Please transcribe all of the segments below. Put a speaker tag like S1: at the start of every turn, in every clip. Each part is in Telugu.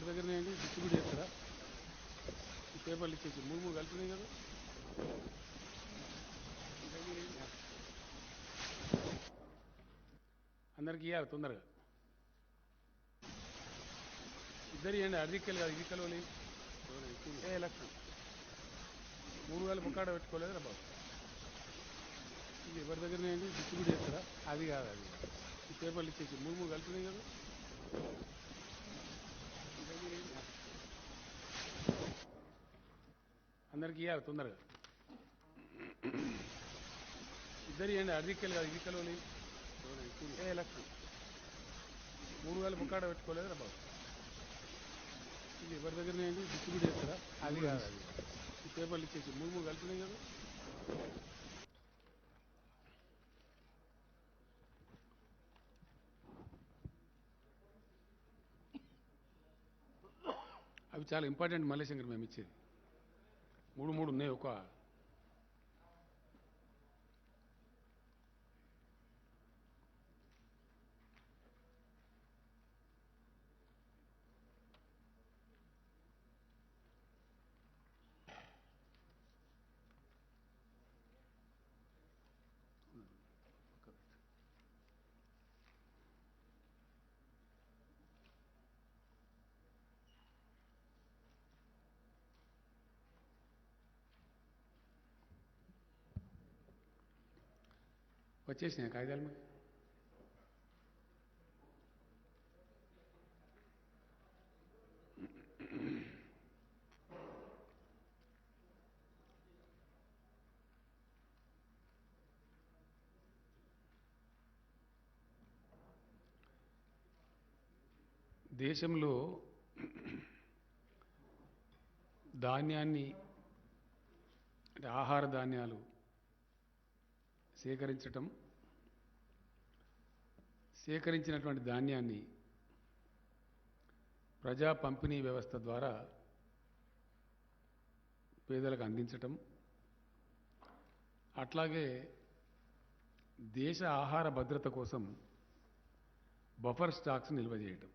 S1: ఎవరి దగ్గరనే అండి డిస్ట్రిబ్యూట్ చేస్తారా? ఈ పేపర్లు ఇచ్చేసి మూడు మూడు కలిపినాయి కదా. అందరికి ఇవ్వాలి తొందరగా. ఇద్దరు ఇవ్వండి, అర్ధిక్కలు కాదు ఇది కలవలి. ఏ లక్షణం మూడు వేల ముక్కాడ పెట్టుకోలేదు రా బాబు. ఇది ఎవరి దగ్గరనే అండి డిస్ట్రిబ్యూట్ చేస్తారా? అది కాదు అది కాదు. ఈ పేపర్లు ఇచ్చేసి మూడు మూడు కలిపినాయి కదా. అందరికి ఇవ్వాలి తొందరగా. ఇద్దరు ఇవ్వండి, అర్ధిక్కలు కాదు ఇది కలవలి. ఏ లక్షణం మూడు వేల ముక్కాడ పెట్టుకోలేదు రా బాబు. ఇది ఎవరి దగ్గరనే అండి డిస్ట్రిబ్యూట్ చేస్తారా? అది కాదు అది కాదు. ఈ పేపర్లు ఇచ్చేసి మూడు మూడు కలిపినాయి కదా. అవి చాలా ఇంపార్టెంట్ మల్లేశంకర్ మేము ఇచ్చేది. మూడు మూడు ఉన్నాయి. ఒక వచ్చేసినాయి కాగితాలు మరి. దేశంలో ధాన్యాన్ని అంటే ఆహార ధాన్యాలు సేకరించినటువంటి ధాన్యాన్ని ప్రజా పంపిణీ వ్యవస్థ ద్వారా పేదలకు అందించటం, అట్లాగే దేశ ఆహార భద్రత కోసం బఫర్ స్టాక్స్ నిల్వ చేయటం,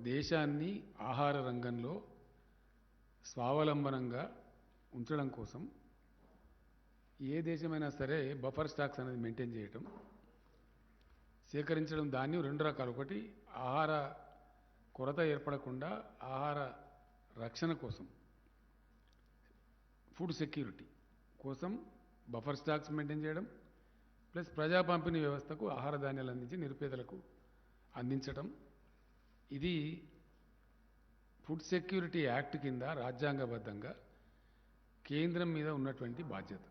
S1: దేశాన్ని ఆహార రంగంలో స్వావలంబనంగా ఉంచడం కోసం ఏ దేశమైనా సరే బఫర్ స్టాక్స్ అనేది మెయింటైన్ చేయటం, సేకరించడం. ధాన్యం రెండు రకాలు. ఒకటి ఆహార కొరత ఏర్పడకుండా ఆహార రక్షణ కోసం, ఫుడ్ సెక్యూరిటీ కోసం బఫర్ స్టాక్స్ మెయింటైన్ చేయడం, ప్లస్ ప్రజా పంపిణీ వ్యవస్థకు ఆహార ధాన్యాలు అందించి నిరుపేదలకు అందించటం. ఇది ఫుడ్ సెక్యూరిటీ యాక్ట్ కింద రాజ్యాంగబద్ధంగా కేంద్రం మీద ఉన్నటువంటి బాధ్యత.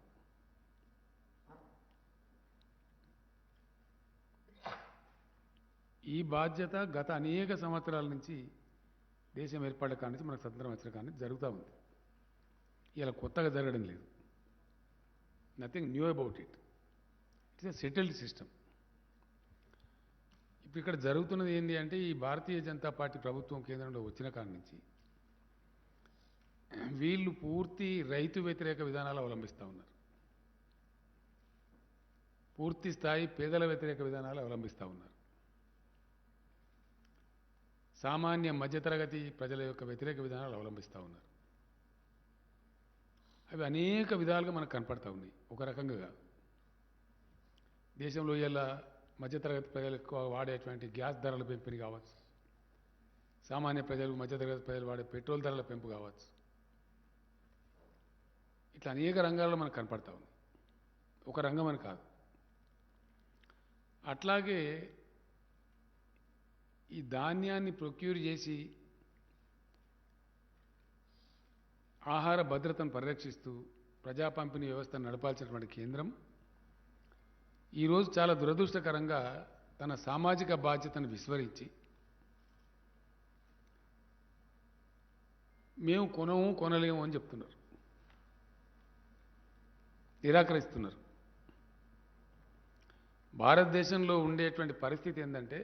S1: ఈ బాధ్యత గత అనేక సంవత్సరాల నుంచి దేశం ఏర్పడ్డ కాడి నుంచి మనకు స్వతంత్రం వచ్చిన కాడి నుంచి జరుగుతూ ఉంది. ఇలా కొత్తగా జరగడం లేదు. Nothing knew about it. It's a settled system. ఇప్పుడు ఇక్కడ జరుగుతున్నది ఏంటి అంటే, ఈ భారతీయ జనతా పార్టీ ప్రభుత్వం కేంద్రంలో వచ్చిన కాడి నుంచి వీళ్ళు పూర్తి రైతు వ్యతిరేక విధానాలు అవలంబిస్తూ ఉన్నారు. పూర్తి స్థాయి పేదల వ్యతిరేక విధానాలు అవలంబిస్తూ ఉన్నారు. సామాన్య మధ్యతరగతి ప్రజల యొక్క వ్యతిరేక విధానాలు అవలంబిస్తూ ఉన్నారు. అవి అనేక విధాలుగా మనకు కనపడతా ఉన్నాయి. ఒక రకంగా కాదు. దేశంలో ఇలా మధ్యతరగతి ప్రజలు ఎక్కువ వాడేటువంటి గ్యాస్ ధరల పెంపుని కావచ్చు, సామాన్య ప్రజలు మధ్యతరగతి ప్రజలు వాడే పెట్రోల్ ధరల పెంపు కావచ్చు, ఇట్లా అనేక రంగాల్లో మనకు కనపడతా ఉంది. ఒక రంగం అని కాదు. అట్లాగే ఈ ధాన్యాన్ని ప్రొక్యూర్ చేసి ఆహార భద్రతను పరిరక్షిస్తూ ప్రజా పంపిణీ వ్యవస్థను నడపాల్సినటువంటి కేంద్రం ఈరోజు చాలా దురదృష్టకరంగా తన సామాజిక బాధ్యతను విస్మరించి మేము కొనలేము అని చెప్తున్నారు, నిరాకరిస్తున్నారు. భారతదేశంలో ఉండేటువంటి పరిస్థితి ఏంటంటే,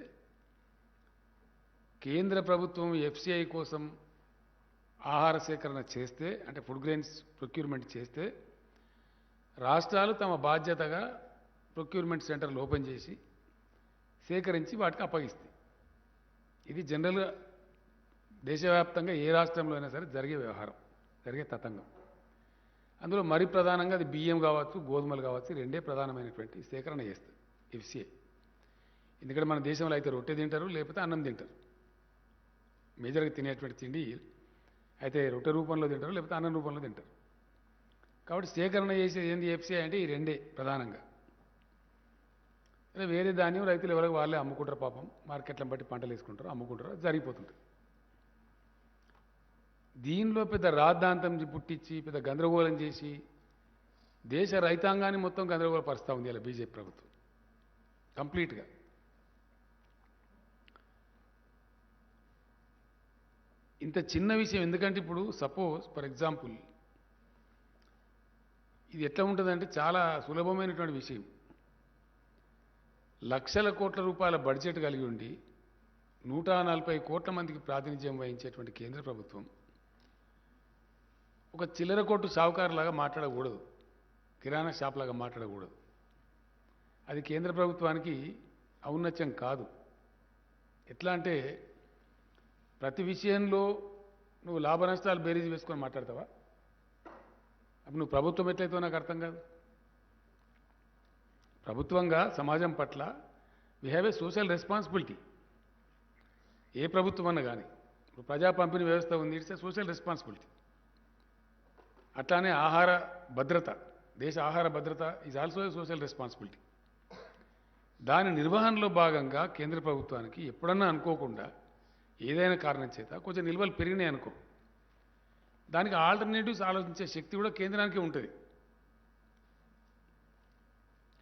S1: కేంద్ర ప్రభుత్వం ఎఫ్సిఐ కోసం ఆహార సేకరణ చేస్తే, అంటే ఫుడ్ గ్రెయిన్స్ ప్రొక్యూర్మెంట్ చేస్తే, రాష్ట్రాలు తమ బాధ్యతగా ప్రొక్యూర్మెంట్ సెంటర్లు ఓపెన్ చేసి సేకరించి వాటికి అప్పగిస్తాయి. ఇది జనరల్గా దేశవ్యాప్తంగా ఏ రాష్ట్రంలో అయినా సరే జరిగే వ్యవహారం, జరిగే తతంగం. అందులో మరి ప్రధానంగా అది బియ్యం కావచ్చు, గోధుమలు కావచ్చు, రెండే ప్రధానమైనటువంటి సేకరణ చేస్తుంది ఎఫ్సిఐ. ఎందుకంటే మన దేశంలో అయితే రొట్టె తింటారు, లేకపోతే అన్నం తింటారు. మేజర్గా తినేటువంటి తిండి అయితే రొట్టె రూపంలో తింటారు, లేకపోతే అన్నం రూపంలో తింటారు. కాబట్టి సేకరణ చేసేది ఏంది ఎఫ్సిఐ అంటే ఈ రెండే ప్రధానంగా. వేరే ధాన్యం రైతులు ఎవరికి వాళ్ళే అమ్ముకుంటారు, పాపం మార్కెట్లను బట్టి పంటలు వేసుకుంటారు, అమ్ముకుంటారు, అది జరిగిపోతుంటుంది. దీనిలో పెద్ద రాద్ధాంతం పుట్టించి పెద్ద గందరగోళం చేసి దేశ రైతాంగాన్ని మొత్తం గందరగోళపరుస్తూ ఉంది ఇలా బీజేపీ ప్రభుత్వం కంప్లీట్గా. ఇంత చిన్న విషయం ఎందుకంటే ఇప్పుడు సపోజ్ ఫర్ ఎగ్జాంపుల్ ఇది ఎట్లా ఉంటుందంటే చాలా సులభమైనటువంటి విషయం. లక్షల కోట్ల రూపాయల బడ్జెట్ కలిగి ఉండి 140 కోట్ల మందికి ప్రాతినిధ్యం వహించేటువంటి కేంద్ర ప్రభుత్వం ఒక చిల్లర కొట్టు షావుకారులాగా మాట్లాడకూడదు, కిరాణా షాప్ లాగా మాట్లాడకూడదు. అది కేంద్ర ప్రభుత్వానికి ఔన్నత్యం కాదు. ఎట్లా అంటే ప్రతి విషయంలో నువ్వు లాభ నష్టాలు బేరీజ్ వేసుకొని మాట్లాడతావా? అప్పుడు నువ్వు ప్రభుత్వం ఎట్లయితే నాకు అర్థం కాదు. ప్రభుత్వంగా సమాజం పట్ల we have a social responsibility. ఏ ప్రభుత్వం అన్నా కానీ ఇప్పుడు ప్రజా పంపిణీ వ్యవస్థ ఉంది, ఇట్స్ ఏ సోషల్ రెస్పాన్సిబిలిటీ. అట్లానే ఆహార భద్రత, దేశ ఆహార భద్రత is also a social responsibility. దాని నిర్వహణలో భాగంగా కేంద్ర ప్రభుత్వానికి ఎప్పుడన్నా అనుకోకుండా ఏదైనా కారణం చేత కొంచెం నిల్వలు పెరిగినాయి అనుకో, దానికి ఆల్టర్నేటివ్స్ ఆలోచించే శక్తి కూడా కేంద్రానికి ఉంటుంది.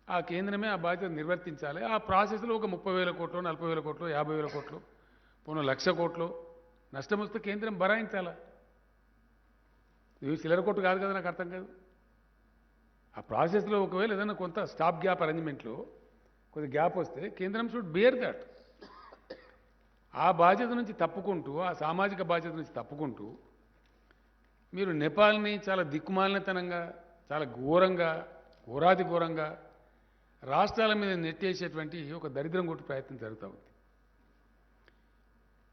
S1: ఆ కేంద్రమే ఆ బాధ్యత నిర్వర్తించాలి. ఆ ప్రాసెస్లో ఒక 30,000 కోట్లు, 40,000 కోట్లు, 50,000 కోట్లు, పోను 1,00,000 కోట్లు నష్టం వస్తే కేంద్రం భరాయించాలా. ఇవి చిల్లర కొట్టు కాదు కదా, నాకు అర్థం కాదు. ఆ ప్రాసెస్లో ఒకవేళ ఏదైనా కొంత స్టాప్ గ్యాప్ అరేంజ్మెంట్లో కొద్ది గ్యాప్ వస్తే కేంద్రం షుడ్ బేర్ దట్. ఆ బాధ్యత నుంచి తప్పుకుంటూ, ఆ సామాజిక బాధ్యత నుంచి తప్పుకుంటూ మీరు నేపాల్ని చాలా దిక్కుమాలినతనంగా, చాలా ఘోరంగా, ఘోరాతి ఘోరంగా రాష్ట్రాల మీద నెట్టేసేటువంటి ఒక దరిద్రం కొట్టు ప్రయత్నం జరుగుతూ ఉంది.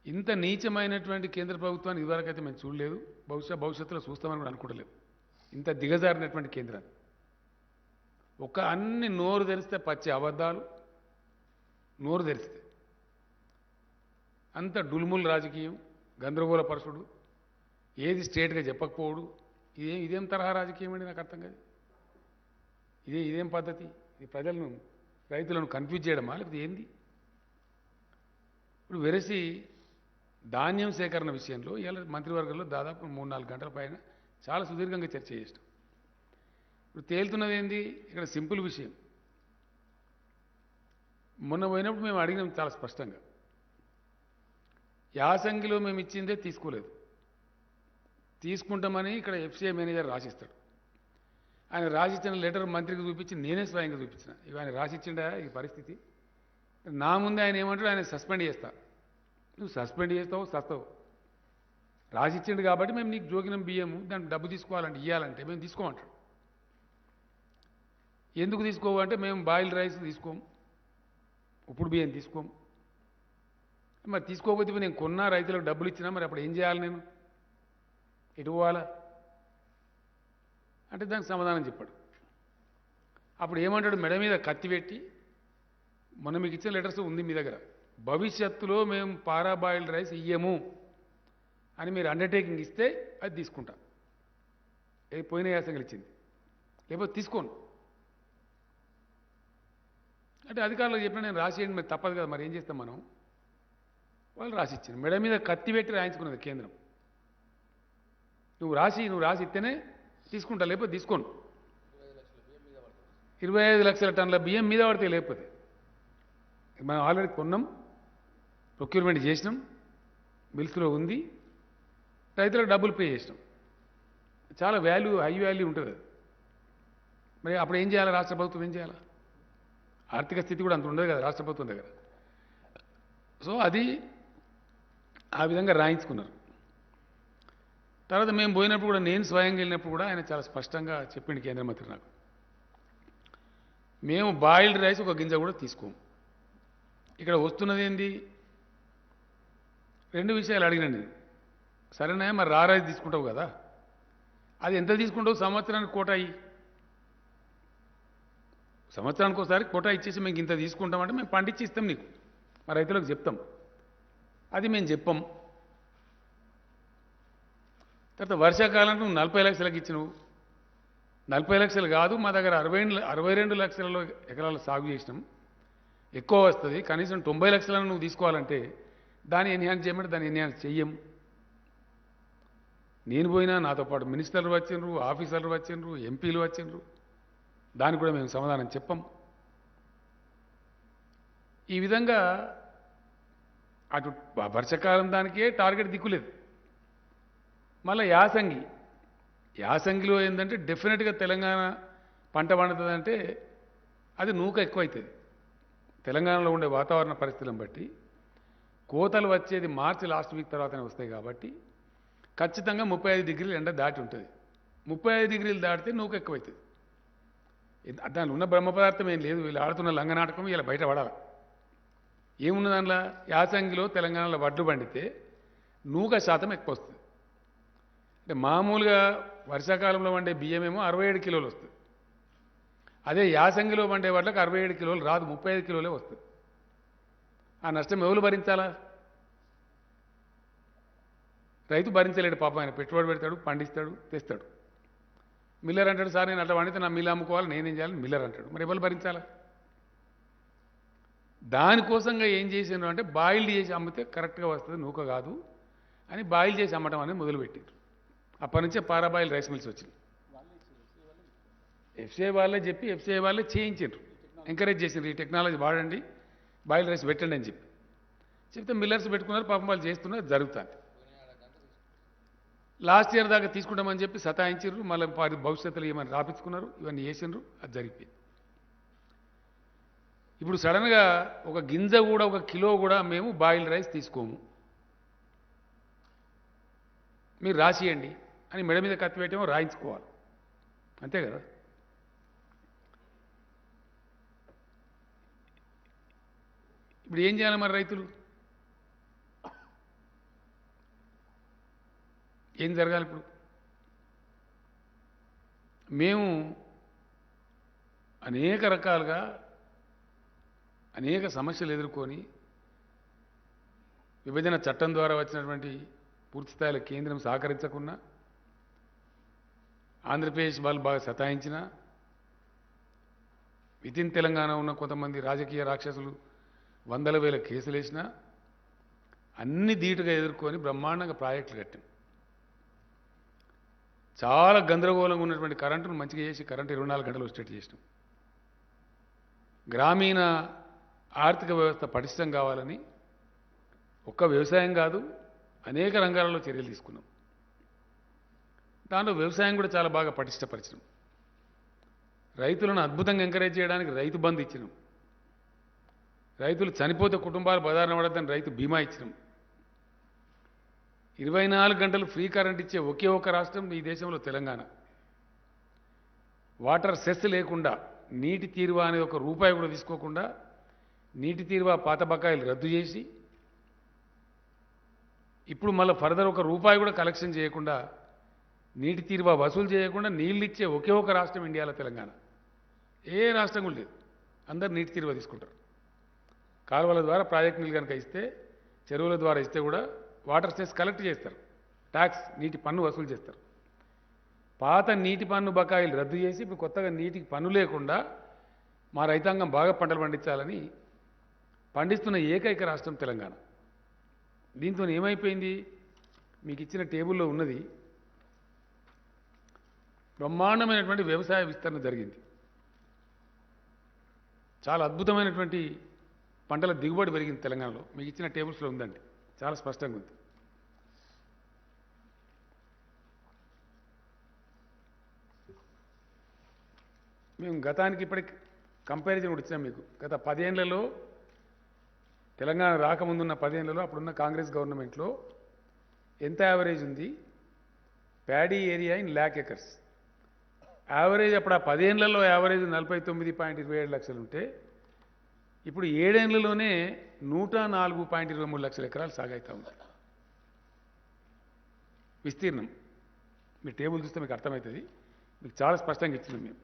S1: ఇంత నీచమైనటువంటి కేంద్ర ప్రభుత్వాన్ని ఇదివరకైతే మేము చూడలేదు, భవిష్యత్తులో చూస్తామని కూడా అనుకోవట్లేదు. ఇంత దిగజారినటువంటి కేంద్రాన్ని ఒక అన్ని నోరు తెరిస్తే పచ్చి అబద్ధాలు, నోరు తెరిస్తే అంత డుల్ముల్ రాజకీయం, గందరగోళ పరచుడు, ఏది స్ట్రేట్గా చెప్పకపోవడు. ఇదేం తరహా రాజకీయం అండి, నాకు అర్థం కాదు. ఇదేం పద్ధతి? ఇది ప్రజలను, రైతులను కన్ఫ్యూజ్ చేయడమా లేకపోతే ఏంది? ఇప్పుడు వెరసి ధాన్యం సేకరణ విషయంలో ఇలా మంత్రివర్గంలో దాదాపు 3-4 గంటల పైన చాలా సుదీర్ఘంగా చర్చ చేస్తాం. ఇప్పుడు తేలుతున్నది ఏంది? ఇక్కడ సింపుల్ విషయం. మొన్న పోయినప్పుడు మేము అడిగినాం చాలా స్పష్టంగా, యాసంగిలో మేము ఇచ్చిందే తీసుకోలేదు, తీసుకుంటామని ఇక్కడ ఎఫ్సిఐ మేనేజర్ రాసిస్తాడు. ఆయన రాసిచ్చిన లెటర్ మంత్రికి చూపించి నేనే స్వయంగా చూపించిన, ఇవి ఆయన రాసిచ్చిండా ఈ పరిస్థితి. నా ముందే ఆయన ఏమంటాడు, ఆయన సస్పెండ్ చేస్తా. నువ్వు సస్పెండ్ చేస్తావు, సస్తావు. రాసిచ్చిండు కాబట్టి మేము నీకు జోగినం బియ్యము దానికి డబ్బు తీసుకోవాలంటే, ఇవ్వాలంటే మేము తీసుకోమంటాడు. ఎందుకు తీసుకోవంటే మేము బాయిల్డ్ రైస్ తీసుకోము, ఉప్పుడు బియ్యం తీసుకోము. మరి తీసుకోకపోతే నేను కొన్నా, రైతులకు డబ్బులు ఇచ్చినా, మరి అప్పుడు ఏం చేయాలి, నేను ఎటు పోవాలా అంటే దానికి సమాధానం చెప్పాడు. అప్పుడు ఏమంటాడు, మెడ మీద కత్తి పెట్టి, మొన్న మీకు ఇచ్చిన లెటర్స్ ఉంది మీ దగ్గర, భవిష్యత్తులో మేము పారాబాయిల్డ్ రైస్ ఇయ్యము అని మీరు అండర్టేకింగ్ ఇస్తే అది తీసుకుంటా. పోయిన యాసంగిలు ఇచ్చింది, లేకపోతే తీసుకోను అంటే అధికారులకు చెప్పిన నేను రాసేయండి, మరి తప్పదు కదా, మరి ఏం చేస్తాం మనం. వాళ్ళు రాసిచ్చింది, మెడ మీద కత్తి పెట్టి రాయించుకున్నది కేంద్రం. నువ్వు రాసి ఇస్తేనే తీసుకుంటా, లేకపోతే తీసుకోను. 25 లక్షల టన్నుల బియ్యం మీద పడితే, లేకపోతే మనం ఆల్రెడీ కొన్నాం, ప్రొక్యూర్మెంట్ చేసినాం, మిల్స్లో ఉంది, రైతులకు డబ్బులు పే చేసినాం. చాలా వాల్యూ, హై వాల్యూ ఉంటుంది. మరి అప్పుడు ఏం చేయాలి, రాష్ట్ర ప్రభుత్వం ఏం చేయాలి? ఆర్థిక స్థితి కూడా అంత ఉండదు కదా రాష్ట్ర ప్రభుత్వం దగ్గర. సో అది ఆ విధంగా రాయించుకున్నారు. తర్వాత మేము పోయినప్పుడు కూడా, నేను స్వయంగా వెళ్ళినప్పుడు కూడా ఆయన చాలా స్పష్టంగా చెప్పిండు కేంద్ర మంత్రి నాకు, మేము బాయిల్డ్ రైస్ ఒక గింజ కూడా తీసుకోము. ఇక్కడ వస్తున్నది ఏంది? రెండు విషయాలు అడిగినండి నేను. సరేనా, మరి రారాజు తీసుకుంటావు కదా, అది ఎంత తీసుకుంటావు? సంవత్సరానికి కోటా అయ్యి, సంవత్సరానికి ఒకసారి కోటా ఇచ్చేసి మేము ఇంత తీసుకుంటామంటే మేము పండించి ఇస్తాం నీకు, మా రైతులకు చెప్తాం. అది మేము చెప్పం. తర్వాత వర్షాకాలంలో నువ్వు 40 లక్షలకు ఇచ్చినవు. 40 లక్షలు కాదు, మా దగ్గర 62 లక్షల ఎకరాలు సాగు చేసినాం, ఎక్కువ వస్తుంది. కనీసం 90 లక్షలను నువ్వు తీసుకోవాలంటే దాన్ని ఎన్హాన్స్ చేయమంటే దాన్ని ఎన్హాన్స్ చెయ్యం. నేను పోయినా, నాతో పాటు మినిస్టర్లు వచ్చిండ్రు, ఆఫీసర్లు వచ్చిండ్రు, ఎంపీలు వచ్చిండ్రు, దానికి కూడా మేము సమాధానం చెప్పం. ఈ విధంగా అటు వర్షాకాలం దానికే టార్గెట్ దిక్కులేదు. మళ్ళీ యాసంగిలో ఏంటంటే డెఫినెట్గా తెలంగాణ పంట పండుతుందంటే అది నూక ఎక్కువైతుంది. తెలంగాణలో ఉండే వాతావరణ పరిస్థితులను బట్టి కోతలు వచ్చేది మార్చి లాస్ట్ వీక్ తర్వాతనే వస్తాయి కాబట్టి ఖచ్చితంగా 35 డిగ్రీలు ఎండ దాటి ఉంటుంది. 35 డిగ్రీలు దాటితే నూక ఎక్కువైతుంది. దానిలో ఉన్న బ్రహ్మ పదార్థం ఏం లేదు, వీళ్ళు ఆడుతున్న లంగనాటకం ఇలా బయట పడాలి. ఏమున్న దానిలో? యాసంగిలో తెలంగాణలో వడ్లు పండితే నూక శాతం ఎక్కువ వస్తుంది. అంటే మామూలుగా వర్షాకాలంలో వండే బియ్యమేమో 67 కిలోలు వస్తుంది. అదే యాసంగిలో వండే వాటికి 67 కిలోలు రాదు, 35 కిలోలే వస్తుంది. ఆ నష్టం ఎవరు భరించాలా? రైతు భరించలేడు పాపం. ఆయన పెట్టుబడి పెడతాడు, పండిస్తాడు, తెస్తాడు. మిల్లర్ అంటాడు, సార్ నేను అట్లా పండితే నా మిల్లు అమ్ముకోవాలి, నేనేం చేయాలి? మిల్లర్ అంటాడు. మరి ఎవరు భరించాలా? దానికోసంగా ఏం చేసిండ్రు అంటే బాయిల్డ్ చేసి అమ్మితే కరెక్ట్గా వస్తుంది, నూక కాదు అని బాయిల్ చేసి అమ్మటం అనేది మొదలుపెట్టారు. అప్పటి నుంచే పారాబాయిల్ రైస్ మిల్స్ వచ్చింది. ఎఫ్సిఐ వాళ్ళే చెప్పి ఎఫ్సిఐ వాళ్ళే చేయించారు, ఎంకరేజ్ చేసిండ్రు, ఈ టెక్నాలజీ వాడండి, బాయిల్ రైస్ పెట్టండి అని చెప్తే మిల్లర్స్ పెట్టుకున్నారు. పాపం వాళ్ళు చేస్తున్నారు, జరుగుతుంది. లాస్ట్ ఇయర్ దాకా తీసుకుంటామని చెప్పి సతాయించారు, మళ్ళీ భవిష్యత్తులో ఏమైనా రాపించుకున్నారు, ఇవన్నీ చేసిండ్రు, అది జరిగిపోయింది. ఇప్పుడు సడన్గా ఒక గింజ కూడా, ఒక కిలో కూడా మేము బాయిల్ రైస్ తీసుకోము, మీరు రాసియండి అని మెడ మీద కత్తి పెట్టేమో రాయించుకోవాలి, అంతే కదా. ఇప్పుడు ఏం చేయాలి మరి రైతులు? ఏం జరగాలి ఇప్పుడు? మేము అనేక రకాలుగా అనేక సమస్యలు ఎదుర్కొని విభజన చట్టం ద్వారా వచ్చినటువంటి పూర్తిస్థాయిలో కేంద్రం సహకరించకున్నా, ఆంధ్రప్రదేశ్ వాళ్ళు బాగా సతాయించిన, వితిన్ తెలంగాణ ఉన్న కొంతమంది రాజకీయ రాక్షసులు వందల వేల కేసులు వేసినా అన్ని ధీటుగా ఎదుర్కొని బ్రహ్మాండంగా ప్రాజెక్టులు కట్టాం. చాలా గందరగోళంగా ఉన్నటువంటి కరెంటును మంచిగా చేసి కరెంటు 24 గంటలు వచ్చేట్టు చేసినాం. గ్రామీణ ఆర్థిక వ్యవస్థ పటిష్టం కావాలని ఒక్క వ్యవసాయం కాదు అనేక రంగాలలో చర్యలు తీసుకున్నాం. దాంట్లో వ్యవసాయం కూడా చాలా బాగా పటిష్టపరిచినాం. రైతులను అద్భుతంగా ఎంకరేజ్ చేయడానికి రైతు బంధు ఇచ్చినాం. రైతులు చనిపోతే కుటుంబాలు బదారణ పడద్దని రైతు బీమా ఇచ్చినాం. 24 గంటలు ఫ్రీ కరెంట్ ఇచ్చే ఒకే ఒక రాష్ట్రం ఈ దేశంలో తెలంగాణ. వాటర్ సెస్ లేకుండా, నీటి తీరువా అనేది ఒక రూపాయి కూడా తీసుకోకుండా నీటి తీరువా పాత బకాయిలు రద్దు చేసి ఇప్పుడు మళ్ళీ ఫర్దర్ ఒక రూపాయి కూడా కలెక్షన్ చేయకుండా, నీటి తీరువా వసూలు చేయకుండా నీళ్ళు ఇచ్చే ఒకే ఒక రాష్ట్రం ఇండియాలో తెలంగాణ. ఏ రాష్ట్రం కూడా లేదు, అందరు నీటి తీరువా తీసుకుంటారు. కాలువల ద్వారా ప్రాజెక్ట్ నీళ్ళు కనుక ఇస్తే, చెరువుల ద్వారా ఇస్తే కూడా వాటర్ సెస్ కలెక్ట్ చేస్తారు, ట్యాక్స్ నీటి పన్ను వసూలు చేస్తారు. పాత నీటి పన్ను బకాయిలు రద్దు చేసి ఇప్పుడు కొత్తగా నీటికి పన్ను లేకుండా మా రైతాంగం బాగా పంటలు పండించాలని పండిస్తున్న ఏకైక రాష్ట్రం తెలంగాణ. దీంతో ఏమైపోయింది? మీకు ఇచ్చిన టేబుల్లో ఉన్నది, బ్రహ్మాండమైనటువంటి వ్యవసాయ విస్తరణ జరిగింది. చాలా అద్భుతమైనటువంటి పంటల దిగుబడి పెరిగింది తెలంగాణలో. మీకు ఇచ్చిన టేబుల్స్లో ఉందండి, చాలా స్పష్టంగా ఉంది. మేము గతానికి ఇప్పటికి కంపారిజన్ కూడా ఇచ్చాం మీకు. గత 10 ఏళ్లలో, తెలంగాణ రాకముందున్న 10 ఏళ్లలో అప్పుడున్న కాంగ్రెస్ గవర్నమెంట్లో ఎంత యావరేజ్ ఉంది? Paddy area in lakh acres average అప్పుడు ఆ 10 ఏళ్లలో యావరేజ్ 49.27 లక్షలు ఉంటే ఇప్పుడు 7 ఏళ్లలోనే 104.23 లక్షల ఎకరాలు సాగైతా ఉంది విస్తీర్ణం. మీ టేబుల్ చూస్తే మీకు అర్థమవుతుంది. మీకు చాలా స్పష్టంగా ఇచ్చినాం మేము.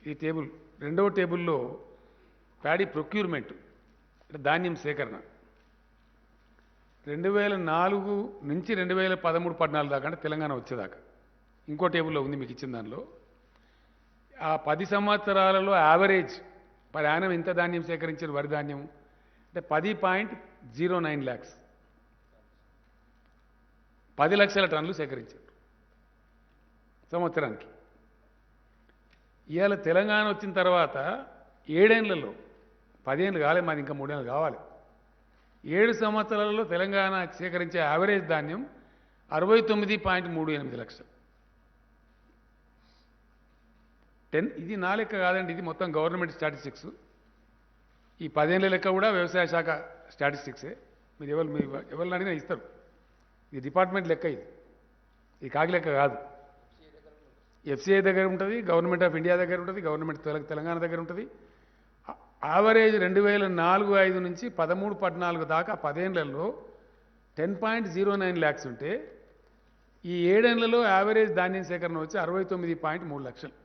S1: ఈ టేబుల్ రెండవ టేబుల్లో ప్యాడీ ప్రొక్యూర్మెంట్ అంటే ధాన్యం సేకరణ 2004 నుంచి 2013-14 దాకా అంటే తెలంగాణ వచ్చేదాకా ఇంకో టేబుల్లో ఉంది మీకు ఇచ్చిన దానిలో. ఆ 10 సంవత్సరాలలో యావరేజ్ పర్ యానం ఎంత ధాన్యం సేకరించిన వరి ధాన్యం అంటే 10.09 lakhs 10 లక్షల టన్నులు సేకరించారు సంవత్సరానికి. ఇవాళ తెలంగాణ వచ్చిన తర్వాత 7 ఏళ్లలో 10 ఏళ్ళు కాలే, మాది ఇంకా 3 ఏళ్ళు కావాలి. 7 సంవత్సరాలలో తెలంగాణ సేకరించే యావరేజ్ ధాన్యం 69.38 లక్షలు. ఇది నా లెక్క కాదండి, ఇది మొత్తం గవర్నమెంట్ స్టాటిస్టిక్స్. ఈ 10 ఏళ్ళ లెక్క కూడా వ్యవసాయ శాఖ స్టాటిస్టిక్సే. మీరు ఎవరిని అడిగినా ఇస్తారు. ఇది డిపార్ట్మెంట్ లెక్క, ఇది కాకి లెక్క కాదు. ఎఫ్సిఐ దగ్గర ఉంటుంది, గవర్నమెంట్ ఆఫ్ ఇండియా దగ్గర ఉంటుంది, గవర్నమెంట్ తెలంగాణ దగ్గర ఉంటుంది. యావరేజ్ 2004-05 నుంచి 13-14 దాకా 10 ఏళ్లలో 10.09 lakhs ఉంటే ఈ 7 ఏళ్లలో యావరేజ్ ధాన్యం సేకరణ వచ్చి 69.3 లక్షలు.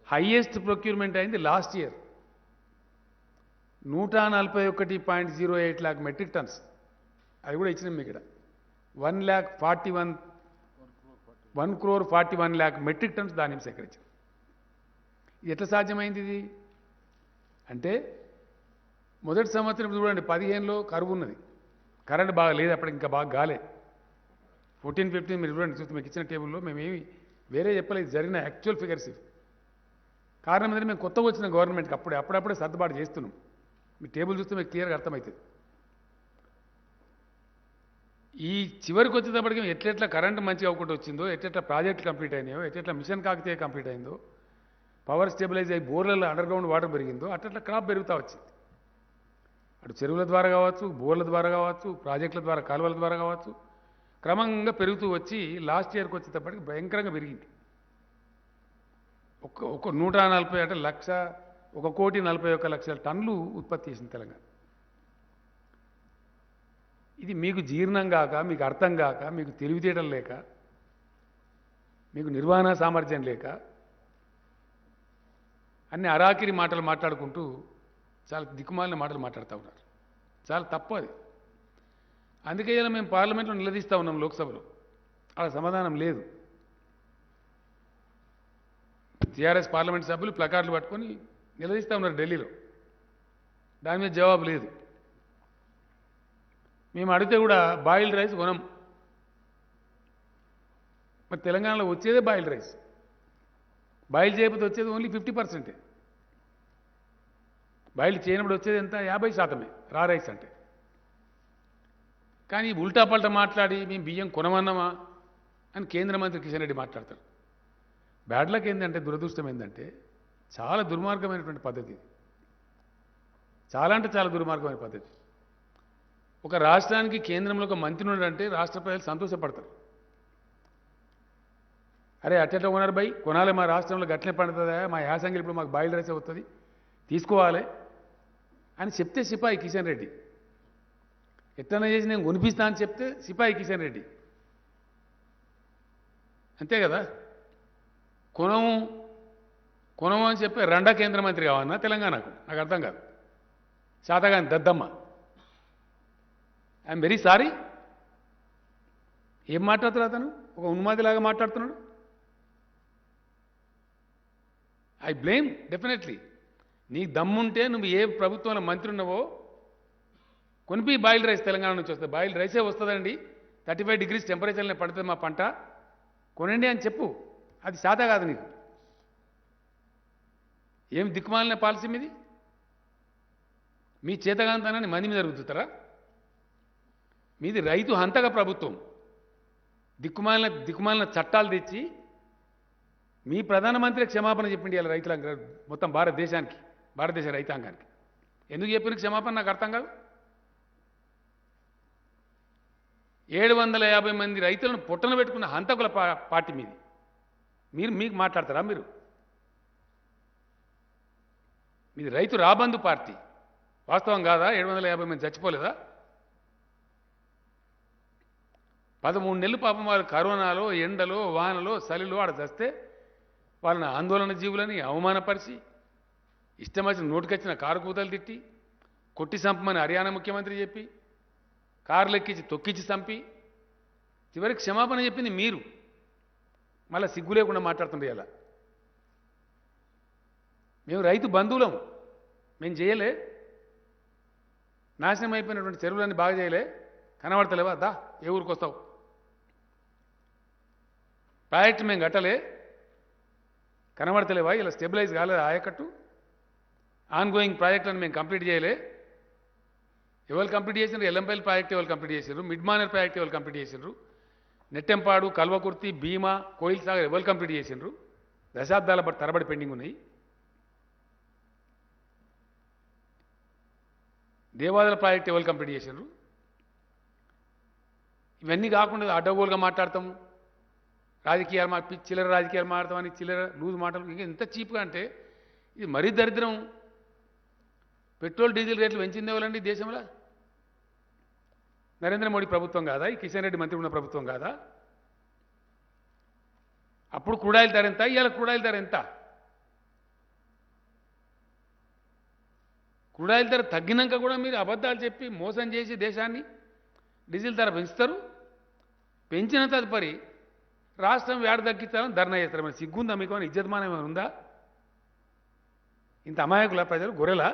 S1: హైయెస్ట్ ప్రొక్యూర్మెంట్ అయింది last year 141.08 lakh metric tons. అది కూడా ఇచ్చినాం మీకు ఇక్కడ. 1,41 lakh మెట్రిక్ టన్స్ ధాన్యం సేకరించాం. ఇది ఎట్లా సాధ్యమైంది? ఇది అంటే మొదటి సంవత్సరం చూడండి 15లో కరువు ఉన్నది, కరెంట్ బాగా లేదు, అప్పటికి ఇంకా బాగా గాలే. 14-15 మీరు చూడండి, చూస్తే మీకు ఇచ్చిన టేబుల్లో మేమేమి వేరే చెప్పలేదు, జరిగిన యాక్చువల్ ఫిగర్స్ ఇవి. కారణం ఏంటంటే మేము కొత్తగా వచ్చిన గవర్నమెంట్కి అప్పుడప్పుడే సర్దుబాటు చేస్తున్నాం. మీ టేబుల్ చూస్తే మీకు క్లియర్గా అర్థమవుతుంది. ఈ చివరికి వచ్చేటప్పటికి ఎట్లెట్లా కరెంటు మంచిగా అవ్వకుండా వచ్చిందో, ఎట్లెట్లా ప్రాజెక్టులు కంప్లీట్ అయినాయో, ఎట్లెట్లా మిషన్ కాకతీయ కంప్లీట్ అయిందో, పవర్ స్టెబిలైజ్ అయ్యి బోర్లలో అండర్గ్రౌండ్ వాటర్ పెరిగిందో, అట్లా క్రాప్ పెరుగుతూ వచ్చింది. అటు చెరువుల ద్వారా కావచ్చు, బోర్ల ద్వారా కావచ్చు, ప్రాజెక్టుల ద్వారా, కాలువల ద్వారా కావచ్చు, క్రమంగా పెరుగుతూ వచ్చి లాస్ట్ ఇయర్కి వచ్చేటప్పటికి భయంకరంగా పెరిగింది. ఒక 140 అంటే 1,41,00,000 టన్నులు ఉత్పత్తి చేసింది తెలంగాణ. ఇది మీకు జీర్ణం కాక, మీకు అర్థం కాక, మీకు తెలివితేటలు లేక, మీకు నిర్వహణ సామర్థ్యం లేక అన్ని అరాకిరి మాటలు మాట్లాడుకుంటూ చాలా దిక్కుమాలిన మాటలు మాట్లాడుతూ ఉన్నారు. చాలా తప్పు అది. అందుకే ఇలా మేము పార్లమెంట్లో నిలదీస్తూ ఉన్నాం, లోక్సభలో అలా సమాధానం లేదు. టీఆర్ఎస్ పార్లమెంట్ సభ్యులు ప్లకార్డులు పట్టుకొని నిలదీస్తూ ఉన్నారు ఢిల్లీలో, దాని మీద జవాబు లేదు. మేము అడిగితే కూడా బాయిల్డ్ రైస్ కొనం. మరి తెలంగాణలో వచ్చేదే బాయిల్డ్ రైస్, బాయిల్ చేయకపోతే వచ్చేది ఓన్లీ 50%. బాయిల్ చేయనప్పుడు వచ్చేది ఎంత? 50% రా రైస్ అంటే. కానీ ఉల్టా పల్టా మాట్లాడి మేము బియ్యం కొనమన్నామా అని కేంద్ర మంత్రి కిషన్ రెడ్డి మాట్లాడతారు. బ్యాడ్ లక్ ఏంటంటే, దురదృష్టం ఏంటంటే, చాలా దుర్మార్గమైనటువంటి పద్ధతి. చాలా అంటే చాలా దుర్మార్గమైన పద్ధతి. ఒక రాష్ట్రానికి కేంద్రంలో ఒక మంత్రి ఉన్నాడంటే రాష్ట్ర ప్రజలు సంతోషపడతారు. అరే అట్టెట్లా కొన్నారు బై, కొనాలి, మా రాష్ట్రంలో గట్లనే పండుతుందా, మా యాసంగిలు ఇప్పుడు మాకు బాయిల్ రైస్ అవుతుంది, తీసుకోవాలి అని చెప్తే సిపాయి కిషన్ రెడ్డి, ఎట్లన్నా చేసి నేను కొనిపిస్తా అని చెప్తే సిపాయి కిషన్ రెడ్డి, అంతే కదా. కొనము అని చెప్పి రెండా కేంద్ర మంత్రి కావన్నా తెలంగాణకు? నాకు అర్థం కాదు. శాతగాని దద్దమ్మ. I'm very sorry. ఏం మాట్లాడుతున్నాడు అతను? ఒక ఉన్మాదిలాగా మాట్లాడుతున్నాడు. I blame definitely. నీకు దమ్ముంటే నువ్వు ఏ ప్రభుత్వంలో మంత్రి ఉన్నావో కొనిపి బాయిల్డ్ రైస్ తెలంగాణ నుంచి వస్తుంది. బాయిల్డ్ రైసే వస్తుందండి, 35 degrees టెంపరేచర్లో పడుతుంది మా పంట, కొనండి అని చెప్పు. అది శాత కాదు నీకు. ఏం దిక్కుమాలిన పాలసీ మీది? మీ చేతగాంతనాన్ని మంది మీద రుద్దుతారా? మీది రైతు హంతక ప్రభుత్వం. దిక్కుమాలిన చట్టాలు తెచ్చి మీ ప్రధానమంత్రి క్షమాపణ చెప్పిండి ఇలా రైతుల మొత్తం భారతదేశానికి, భారతదేశ రైతాంగానికి. ఎందుకు చెప్పిన క్షమాపణ నాకు అర్థం కాదు. 750 మంది రైతులను పొట్టన పెట్టుకున్న హంతకుల పార్టీ మీది. మీకు మాట్లాడతారా మీరు? మీది రైతు రాబందు పార్టీ. వాస్తవం కాదా? 750 మంది చచ్చిపోలేదా? 13 నెలలు పాపం వాళ్ళు కరోనాలో, ఎండలో, వానలో, చలిలో ఆడ చస్తే వాళ్ళని ఆందోళన జీవులని అవమానపరిచి ఇష్టం వచ్చిన నోటికొచ్చిన కారు కూతలు తిట్టి కొట్టి చంపమని హర్యానా ముఖ్యమంత్రి చెప్పి కార్లు ఎక్కించి తొక్కించి చంపి చివరికి క్షమాపణ చెప్పింది మీరు. మళ్ళీ సిగ్గు లేకుండా మాట్లాడుతుండే ఇలా. మేము రైతు బంధువులం, మేము చేయలే. నాశనం అయిపోయినటువంటి చెరువులన్నీ బాగా చేయలే. కనబడతలేవా? దా ఏ ఊరికి వస్తావు? ప్రాజెక్టు మేము కట్టలే, కనబడతలేవా? ఇలా స్టెబిలైజ్ కాలేదు ఆయకట్టు. ఆన్గోయింగ్ ప్రాజెక్టులను మేము కంప్లీట్ చేయలే. ఎవరు కంప్లీట్ చేసినారు? ఎల్లంపల్లి ప్రాజెక్ట్ ఎవరు కంప్లీట్ చేసినారు? మిడ్ మానేర్ ప్రాజెక్ట్ ఎవరు కంప్లీట్ చేసినారు? నెట్టెంపాడు, కల్వకుర్తి, భీమా, కోయిల్ సాగర్ ఎవరు కంప్లీట్ చేసినారు? దశాబ్దాల తరబడి పెండింగ్ ఉన్నాయి. దేవాదుల ప్రాజెక్ట్ ఎవరు కంప్లీట్ చేసినారు? ఇవన్నీ కాకుండా అడ్డగోలుగా మాట్లాడతాము, రాజకీయాలు చిల్లర రాజకీయాలు మాట్లాడతామని చిల్లర లూజ్ మాటలు. ఇంకా ఎంత చీప్గా అంటే ఇది మరీ దరిద్రం. పెట్రోల్ డీజిల్ రేట్లు పెంచింది ఎవరండి దేశంలో? నరేంద్ర మోడీ ప్రభుత్వం కాదా? ఈ కిషన్ రెడ్డి మంత్రి ఉన్న ప్రభుత్వం కాదా? అప్పుడు క్రూడాయిల్ ధర ఎంత, ఇవాళ క్రూడాయిల్ ధర ఎంత? క్రూడాయిల్ ధర తగ్గినాక కూడా మీరు అబద్ధాలు చెప్పి మోసం చేసి దేశాన్ని డీజిల్ ధర పెంచుతారు. పెంచిన తదుపరి రాష్ట్రం వేడ తగ్గించాలని ధర్నా చేస్తారు. మరి సిగ్గుందా మీకు? అని ఇజ్జతమానం ఏమైనా ఉందా? ఇంత అమాయకుల ప్రజలు గొర్రెలా?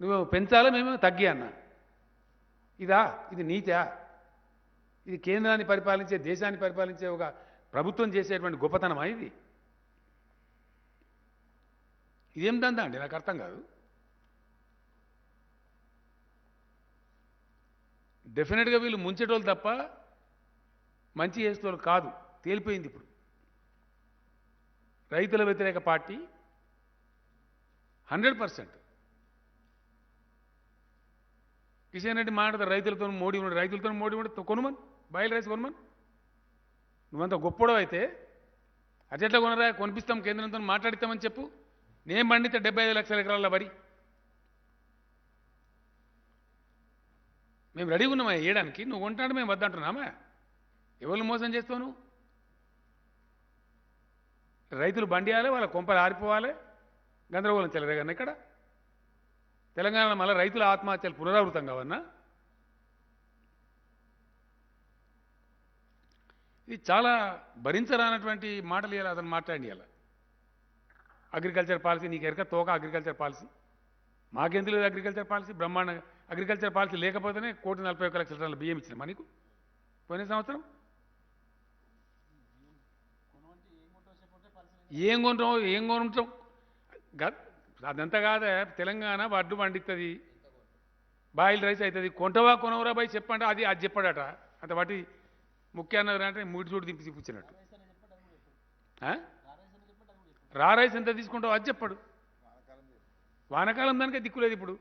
S1: నువ్వు పెంచాలా, మేమేమో తగ్గి అన్నా. ఇదా? ఇది నీతా? ఇది కేంద్రాన్ని పరిపాలించే, దేశాన్ని పరిపాలించే ఒక ప్రభుత్వం చేసేటువంటి గొప్పతనమా ఇది? ఇదేం దందా అండి? నాకు అర్థం కాదు. డెఫినెట్గా వీళ్ళు ముంచేటోళ్ళు తప్ప మంచి చేసేటోళ్ళు కాదు, తేలిపోయింది ఇప్పుడు. రైతుల వ్యతిరేక పార్టీ 100%. కిషన్ రెడ్డి మాట్లాడతారు రైతులతో మోడీ ఉన్నాడు, రైతులతో మోడీ ఉన్నాడు, కొనుమని బాయిల్ రైస్ కొనుమని. నువ్వంత గొప్పడో అయితే అజెట్లా కొనరా, కొనిపిస్తాం, కేంద్రంతో మాట్లాడిస్తామని చెప్పు. నేను పండితే 75 లక్షల ఎకరాల వరి మేము రెడీగా ఉన్నామా వేయడానికి? నువ్వు కొంటాడు, మేము వద్దంటున్నామా? ఎవరిని మోసం చేస్తావు నువ్వు? రైతులు బండియాలి, వాళ్ళ కొంపలు ఆరిపోవాలి, గందరగోళం చెలరేగన్న ఇక్కడ తెలంగాణలో మళ్ళీ రైతుల ఆత్మహత్యలు పునరావృతం కావన్నా? ఇది చాలా భరించరానటువంటి మాటలు ఇవ్వాలి అతను మాట్లాడియాలి. అగ్రికల్చర్ పాలసీ నీకు ఎరక తోక అగ్రికల్చర్ పాలసీ. మాకెందుకు లేదు అగ్రికల్చర్ పాలసీ? బ్రహ్మాండ అగ్రికల్చర్ పాలసీ లేకపోతేనే 1,41,00,000 టన్నుల బియ్యం ఇచ్చినా మనకు పోయిన సంవత్సరం. ఏం కొంటాం? అదంతా కాదా? తెలంగాణ వడ్డు పండిస్తుంది, బాయిల్ రైస్ అవుతుంది. కొంటవా కొనవరా బాయ్ చెప్పండి. అది చెప్పాడట. అంత వాటి ముఖ్యాన్న అంటే మూడు చూడు దింపి చూపించినట్టు. రా రైస్ ఎంత తీసుకుంటావు అది చెప్పాడు. వానకాలం దానికే దిక్కులేదు ఇప్పుడు.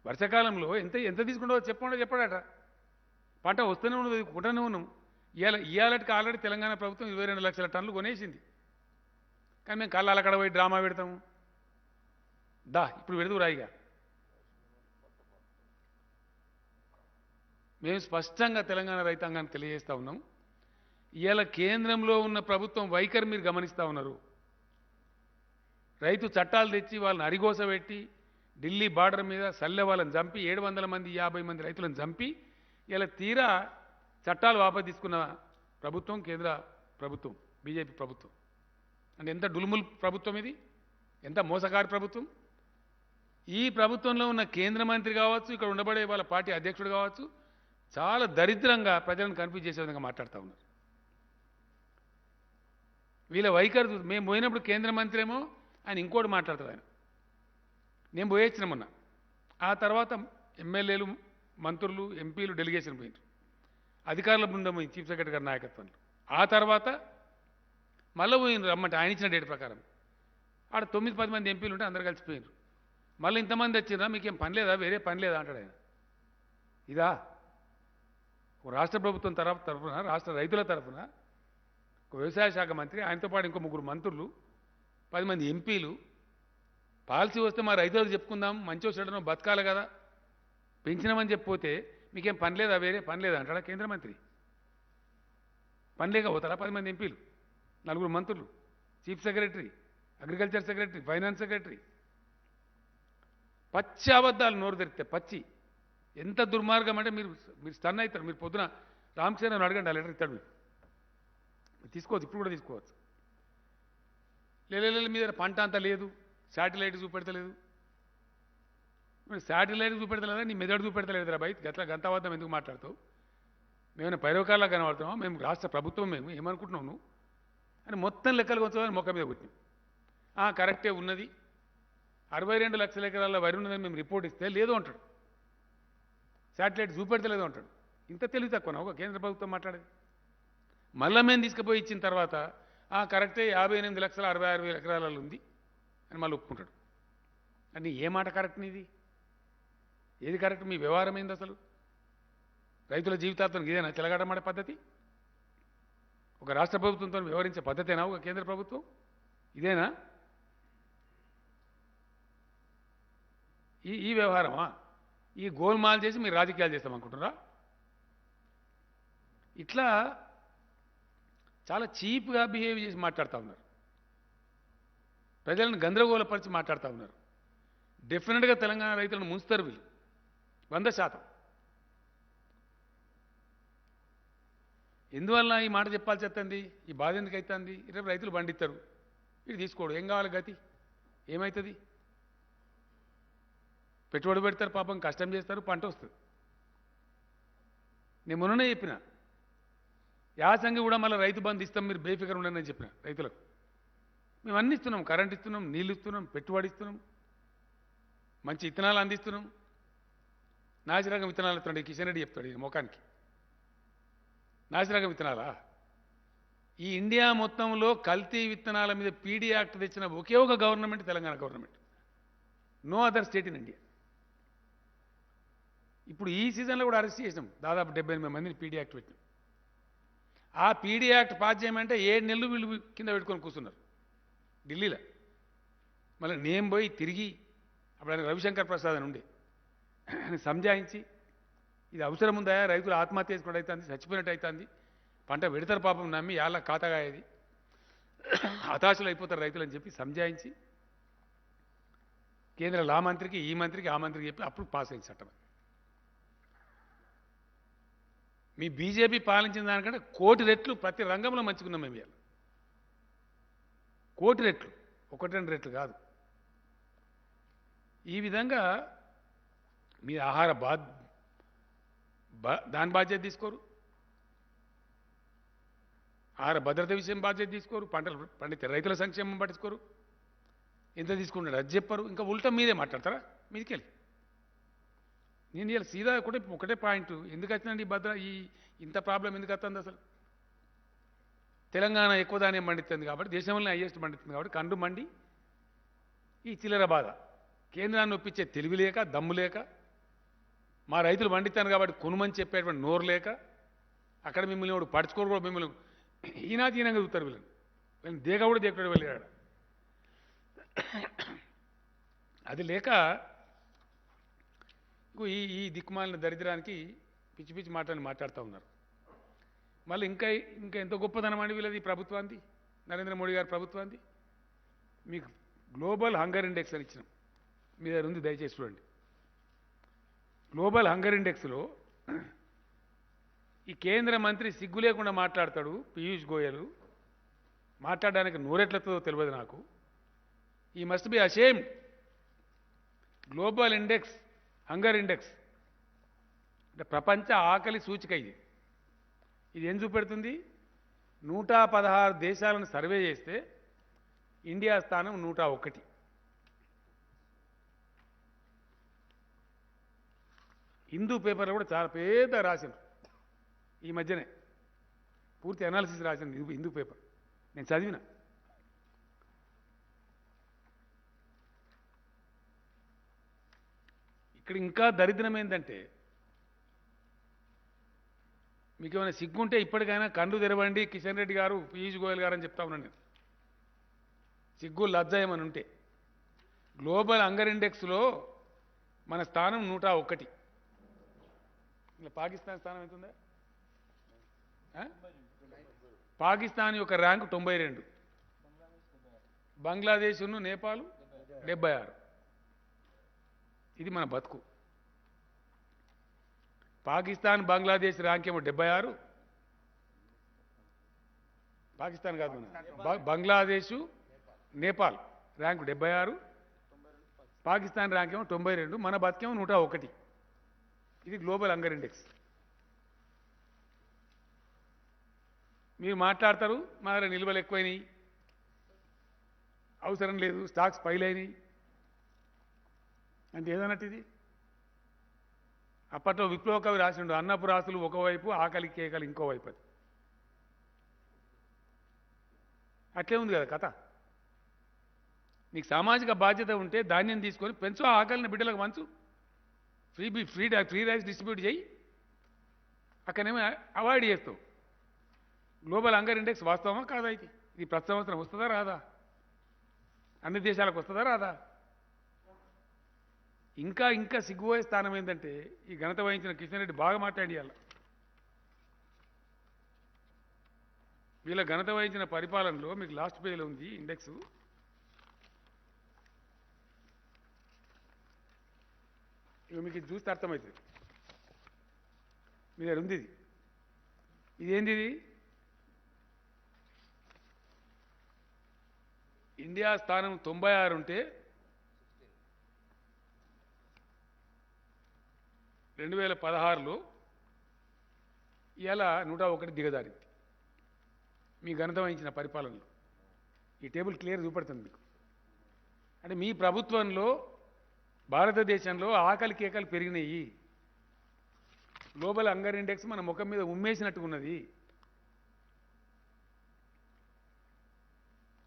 S1: వర్షాకాలంలో ఎంత తీసుకుంటావో చెప్పాడట. పంట వస్తూనే ఉన్నది, కొంటూనే ఉన్నాం. ఇవాళకి ఆల్రెడీ తెలంగాణ ప్రభుత్వం 22 లక్షల టన్నులు కొనేసింది. కానీ మేము కళ్ళ అక్కడ పోయి డ్రామా పెడతాము. ఇప్పుడు పెడదు రాయిగా. మేము స్పష్టంగా తెలంగాణ రైతాంగాన్ని తెలియజేస్తూ ఉన్నాం. ఇవాళ కేంద్రంలో ఉన్న ప్రభుత్వం వైఖరి మీరు గమనిస్తూ ఉన్నారు. రైతు చట్టాలు తెచ్చి వాళ్ళని అరిగోస పెట్టి ఢిల్లీ బార్డర్ మీద సల్లె వాళ్ళని చంపి 700 మంది 50 మంది రైతులను చంపి ఇలా తీరా చట్టాలు వాపసు తీసుకున్న ప్రభుత్వం కేంద్ర ప్రభుత్వం, బీజేపీ ప్రభుత్వం. అంటే ఎంత డులుముల్ ప్రభుత్వం ఇది, ఎంత మోసగారి ప్రభుత్వం. ఈ ప్రభుత్వంలో ఉన్న కేంద్ర మంత్రి కావచ్చు, ఇక్కడ ఉండబడే వాళ్ళ పార్టీ అధ్యక్షుడు కావచ్చు, చాలా దరిద్రంగా ప్రజలను కన్ఫ్యూజ్ చేసే విధంగా మాట్లాడుతూ ఉన్నారు. వీళ్ళ వైఖరి మేము పోయినప్పుడు కేంద్ర మంత్రి ఏమో ఆయన ఇంకోటి మాట్లాడతాడు. ఆయన నేను పోయొచ్చిన మొన్న. ఆ తర్వాత ఎమ్మెల్యేలు, మంత్రులు, ఎంపీలు డెలిగేషన్ పోయినారు, అధికారుల బృందం చీఫ్ సెక్రటరీ గారి నాయకత్వంలో. ఆ తర్వాత మళ్ళీ పోయినారు రమ్మంటే ఆయన ఇచ్చిన డేట్ ప్రకారం. ఆడ 9-10 మంది ఎంపీలు ఉంటే అందరు కలిసిపోయినారు. మళ్ళీ ఇంతమంది వచ్చినా మీకేం పని లేదా, వేరే పని లేదా అంటాడు ఆయన. ఇదా రాష్ట్ర ప్రభుత్వం తరఫున, రాష్ట్ర రైతుల తరఫున ఒక వ్యవసాయ శాఖ మంత్రి, ఆయనతో పాటు ఇంకో 3 మంత్రులు 10 మంది ఎంపీలు పాలసీ వస్తే మా రైతులకు చెప్పుకుందాం మంచి చెడునో బతకాలి కదా పెంచినామని చెప్పిపోతే మీకేం పని లేదా వేరే పని లేదా అంటాడా కేంద్ర మంత్రి పని లేక పోతారా 10 మంది ఎంపీలు 4 మంత్రులు chief secretary agriculture secretary finance secretary పచ్చి అబద్ధాలు నోరు తెరిస్తే పచ్చి ఎంత దుర్మార్గం అంటే మీరు స్టన్ అవుతారు మీరు పొద్దున రామచంద్రని అడగండి ఆ లెటర్ ఇస్తాడు మీరు తీసుకోవచ్చు ఇప్పుడు కూడా తీసుకోవచ్చు లేదు మీద పంట అంతా లేదు శాటిలైట్ చూపెడతలేదు శాటిలైట్ చూపెడతలేదా నీ మెదడు చూపెడతలేదురా బయట గంతావాదం ఎందుకు మాట్లాడుతావు మేమైనా పైరవకాల్లా కనబడుతున్నాం మేము రాష్ట్ర ప్రభుత్వం మేము ఏమనుకుంటున్నావు నువ్వు అని మొత్తం లెక్కలు కొంచెం మొక్క మీద కొట్టినాం కరెక్టే ఉన్నది 62 లక్షల ఎకరాల వరి ఉన్నదని మేము రిపోర్ట్ ఇస్తే లేదు అంటాడు శాటిలైట్ చూపెడతలేదు అంటాడు ఇంత తెలివి తక్కువ ఒక కేంద్ర ప్రభుత్వం మాట్లాడేది మళ్ళీ మేము తీసుకుపోయి ఇచ్చిన తర్వాత కరెక్టే 58 లక్షల 66 వేల ఎకరాలలో ఉంది అని మళ్ళీ ఒప్పుకుంటాడు అని ఏ మాట కరెక్ట్ నీది ఏది కరెక్ట్ మీ వ్యవహారం ఏంది అసలు రైతుల జీవితాలతో ఇదేనా చెలగాటమాడే పద్ధతి ఒక రాష్ట్ర ప్రభుత్వంతో వ్యవహరించే పద్ధతేనా ఒక కేంద్ర ప్రభుత్వం ఇదేనా ఈ వ్యవహారమా ఈ గోల్మాల్ చేసి మీరు రాజకీయాలు చేస్తామనుకుంటున్నారా ఇట్లా చాలా చీప్గా బిహేవ్ చేసి మాట్లాడుతూ ఉన్నారు ప్రజలను గందరగోళపరిచి మాట్లాడుతూ ఉన్నారు డెఫినెట్గా తెలంగాణ రైతులను ముంచుతారు వీళ్ళు 100%. ఎందువల్ల ఈ మాట చెప్పాల్సి వస్తుంది ఈ బాధ ఎందుకు అవుతుంది రేపు రైతులు పండిస్తారు ఇది తీసుకోడు ఏం కావాలి గతి ఏమవుతుంది పెట్టుబడి పెడతారు పాపం కష్టం చేస్తారు పంట వస్తుంది నేను మొన్ననే చెప్పిన యాసంగి కూడా మళ్ళీ రైతు బంధు ఇస్తాం మీరు బేఫికర్ ఉండని చెప్పిన రైతులకు మేము అన్ని ఇస్తున్నాం కరెంట్ ఇస్తున్నాం నీళ్ళు ఇస్తున్నాం పెట్టుబడి ఇస్తున్నాం మంచి విత్తనాలు అందిస్తున్నాం నాసిరకం విత్తనాలు ఇస్తున్నాడు కిషన్ రెడ్డి చెప్తాడు ఈ ముఖానికి నాసిరకం విత్తనాలా ఈ ఇండియా మొత్తంలో కల్తీ విత్తనాల మీద పీడీ యాక్ట్ తెచ్చిన ఒకే ఒక government Telangana government no other state in India ఇప్పుడు ఈ సీజన్లో కూడా అరెస్ట్ చేసినాం దాదాపు 78 మందిని పీడీ యాక్ట్ పెట్టినాం ఆ పీడీ యాక్ట్ పాస్ చేయమంటే 7 నెలలు వీళ్ళు కింద పెట్టుకొని కూర్చున్నారు ఢిల్లీలో మళ్ళీ నేను పోయి తిరిగి అప్పుడు ఆయన రవిశంకర్ ప్రసాద్ అని ఉండే అని సంజాయించి ఇది అవసరం ఉందా రైతులు ఆత్మహత్య చేసుకున్నట్టు అవుతుంది చచ్చిపోయినట్టు అవుతుంది పంట పెడతారు పాపం నమ్మి యాళ్ళ ఖాతాగాయది హతాశలు అయిపోతారు రైతులు అని చెప్పి సంజాయించి కేంద్ర లా మంత్రికి ఈ మంత్రికి ఆ మంత్రికి చెప్పి అప్పుడు పాస్ అయింది చట్టం మీ బీజేపీ పాలించిన దానికంటే 1 కోటి రెట్లు ప్రతి రంగంలో మంచుకున్నాం మేము ఇవాళ 1 కోటి రెట్లు 1-2 రెట్లు కాదు ఈ విధంగా మీ ఆహార దాని బాధ్యత తీసుకోరు ఆహార భద్రత విషయం బాధ్యత తీసుకోరు పంటలు పండితే రైతుల సంక్షేమం పట్టించుకోరు ఎంత తీసుకుంటారు అది చెప్పరు ఇంకా ఉల్టా మీరే మాట్లాడతారా మీదికెళ్ళి నేను ఇలా సీదా ఒకటే పాయింట్ ఎందుకు వచ్చిందండి ఈ ఇంత ప్రాబ్లం ఎందుకు వస్తుంది అసలు తెలంగాణ ఎక్కువ ధాన్యం పండిస్తుంది కాబట్టి దేశంలోనే హైయెస్ట్ పండిస్తుంది కాబట్టి కండు మండి ఈ చిల్లర బాధ కేంద్రాన్ని ఒప్పించే తెలివి లేక దమ్ము లేక మా రైతులు పండిస్తాను కాబట్టి కొనుమని చెప్పేటువంటి నోరు లేక అక్కడ మిమ్మల్ని వాడు పడుచుకోరు కూడా మిమ్మల్ని ఈనాతీనంగా చూస్తారు వీళ్ళని దేగ కూడా దేకుడు వెళ్ళాడు అది లేక ఈ దిక్కుమాలిన దరిద్రానికి పిచ్చి పిచ్చి మాటని మాట్లాడుతూ ఉన్నారు మళ్ళీ ఇంకా ఎంత గొప్పదనం అండి వీళ్ళది ఈ ప్రభుత్వాన్ని నరేంద్ర మోడీ గారి ప్రభుత్వాన్ని మీకు గ్లోబల్ హంగర్ ఇండెక్స్ అని ఇచ్చినాం మీ దగ్గర ఉంది దయచేసి చూడండి గ్లోబల్ హంగర్ ఇండెక్స్లో ఈ కేంద్ర మంత్రి సిగ్గు లేకుండా మాట్లాడతాడు పీయూష్ గోయల్ మాట్లాడడానికి నోరెట్లతో తెలియదు నాకు ఈ must be ashamed global index hunger index అంటే ప్రపంచ ఆకలి సూచిక ఇది ఏం చూపెడుతుంది 116 దేశాలను సర్వే చేస్తే ఇండియా స్థానం 101 హిందూ పేపర్లో కూడా చాలా పెద్ద రాసింది ఈ మధ్యనే పూర్తి అనాలిసిస్ రాసింది హిందూ పేపర్ నేను చదివిన ఇక్కడ ఇంకా దరిద్రం ఏంటంటే మీకు ఏమైనా సిగ్గుంటే ఇప్పటికైనా కళ్ళు తెరవండి కిషన్ రెడ్డి గారు పీయూష్ గోయల్ గారు అని చెప్తా ఉన్నాను నేను సిగ్గు లజ్జ ఏమని ఉంటే గ్లోబల్ హంగర్ ఇండెక్స్లో మన స్థానం 101. ఇలా పాకిస్తాన్ స్థానం ఎంత ఉందా? పాకిస్తాన్ యొక్క ర్యాంకు 92, బంగ్లాదేశ్ నేపాల్ 76. ఇది మన బతుకు. పాకిస్తాన్ బంగ్లాదేశ్ ర్యాంక్ ఏమో 76, పాకిస్తాన్ కాదు బంగ్లాదేశ్ నేపాల్ ర్యాంకు 76, పాకిస్తాన్ ర్యాంక్ ఏమో 92, మన బతికేమో 101. ఇది గ్లోబల్ హంగర్ ఇండెక్స్. మీరు మాట్లాడతారు మా దగ్గర నిల్వలు ఎక్కువైనాయి, అవసరం లేదు, స్టాక్స్ ఫైల్ అయినాయి అంటే ఏదన్నట్టు ఇది? అప్పట్లో విప్లవ కవి రాసిండు, అన్నపు రాసులు ఒకవైపు ఆకలి కేకలు ఇంకోవైపు. అది అట్లే ఉంది కదా కథ. నీకు సామాజిక బాధ్యత ఉంటే ధాన్యం తీసుకొని పెంచు, ఆకలిని బిడ్డలకు పంచు, ఫ్రీ రైస్ డిస్ట్రిబ్యూట్ చేయి, అక్కడనేమో అవాయిడ్ చేస్తావు. గ్లోబల్ హంగర్ ఇండెక్స్ వాస్తవమా కాదా? ఇది ప్రతి సంవత్సరం వస్తుందా రాదా? అన్ని దేశాలకు వస్తుందా రాదా? ఇంకా ఇంకా సిగ్గుపోయే స్థానం ఏంటంటే ఈ ఘనత వహించిన కిషన్ రెడ్డి బాగా మాట్లాడి ఇవాళ వీళ్ళ ఘనత వహించిన పరిపాలనలో మీకు లాస్ట్ పేజీలో ఉంది ఇండెక్స్. ఇక మీకు ఇది చూస్తే అర్థమవుతుంది. మీ దగ్గర ఉంది ఇది. ఇదేంది? ఇది ఇండియా స్థానం 96 ఉంటే 2016లో ఇవాళ 101 దిగజారింది మీ ఘనత వహించిన పరిపాలనలో. ఈ టేబుల్ క్లియర్ చూపెడుతుంది మీకు. అంటే మీ ప్రభుత్వంలో భారతదేశంలో ఆకలి కేకలు పెరిగినాయి. గ్లోబల్ హంగర్ ఇండెక్స్ మన ముఖం మీద ఉమ్మేసినట్టుగా ఉన్నది.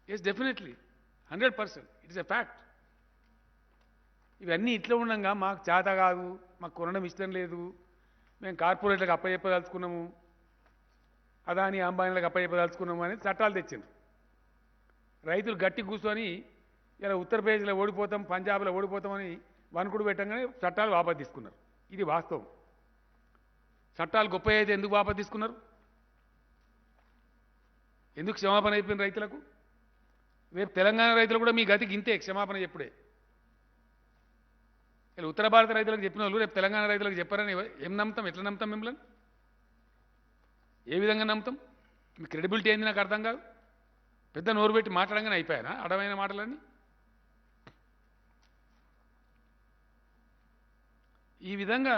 S1: Yes, definitely 100%. It is a fact. ఇవన్నీ ఇట్లా ఉండగా మాకు చేత కాదు, మాకు కొనడం ఇష్టం లేదు, మేము కార్పొరేట్లకు అప్పచెప్పదలుచుకున్నాము, అదాని అంబానీలకు అప్పచెప్పదలుచుకున్నాము అని చట్టాలు తెచ్చిండ్రు. రైతులు గట్టి కూర్చొని ఇలా ఉత్తరప్రదేశ్లో ఓడిపోతాం, పంజాబ్లో ఓడిపోతామని వణుకుడు పెట్టంగానే చట్టాలు వాపసు తీసుకున్నారు. ఇది వాస్తవం. చట్టాలు గొప్ప అయితే ఎందుకు వాపసు తీసుకున్నారు? ఎందుకు క్షమాపణ అయిపోయిన రైతులకు? రేపు తెలంగాణ రైతులు కూడా మీ గతికి ఇంతే క్షమాపణ చెప్పుడే. ఇలా ఉత్తర భారత రైతులకు చెప్పిన వాళ్ళు రేపు తెలంగాణ రైతులకు చెప్పారని ఏం నమ్ముతాం? ఎట్లా నమ్ముతాం? మిమ్మల్ని ఏ విధంగా నమ్ముతాం? మీ క్రెడిబిలిటీ ఏంది నాకు అర్థం కాదు. పెద్ద నోరు పెట్టి మాట్లాడంగానే అయిపోయానా అడమైన మాటలన్నీ? ఈ విధంగా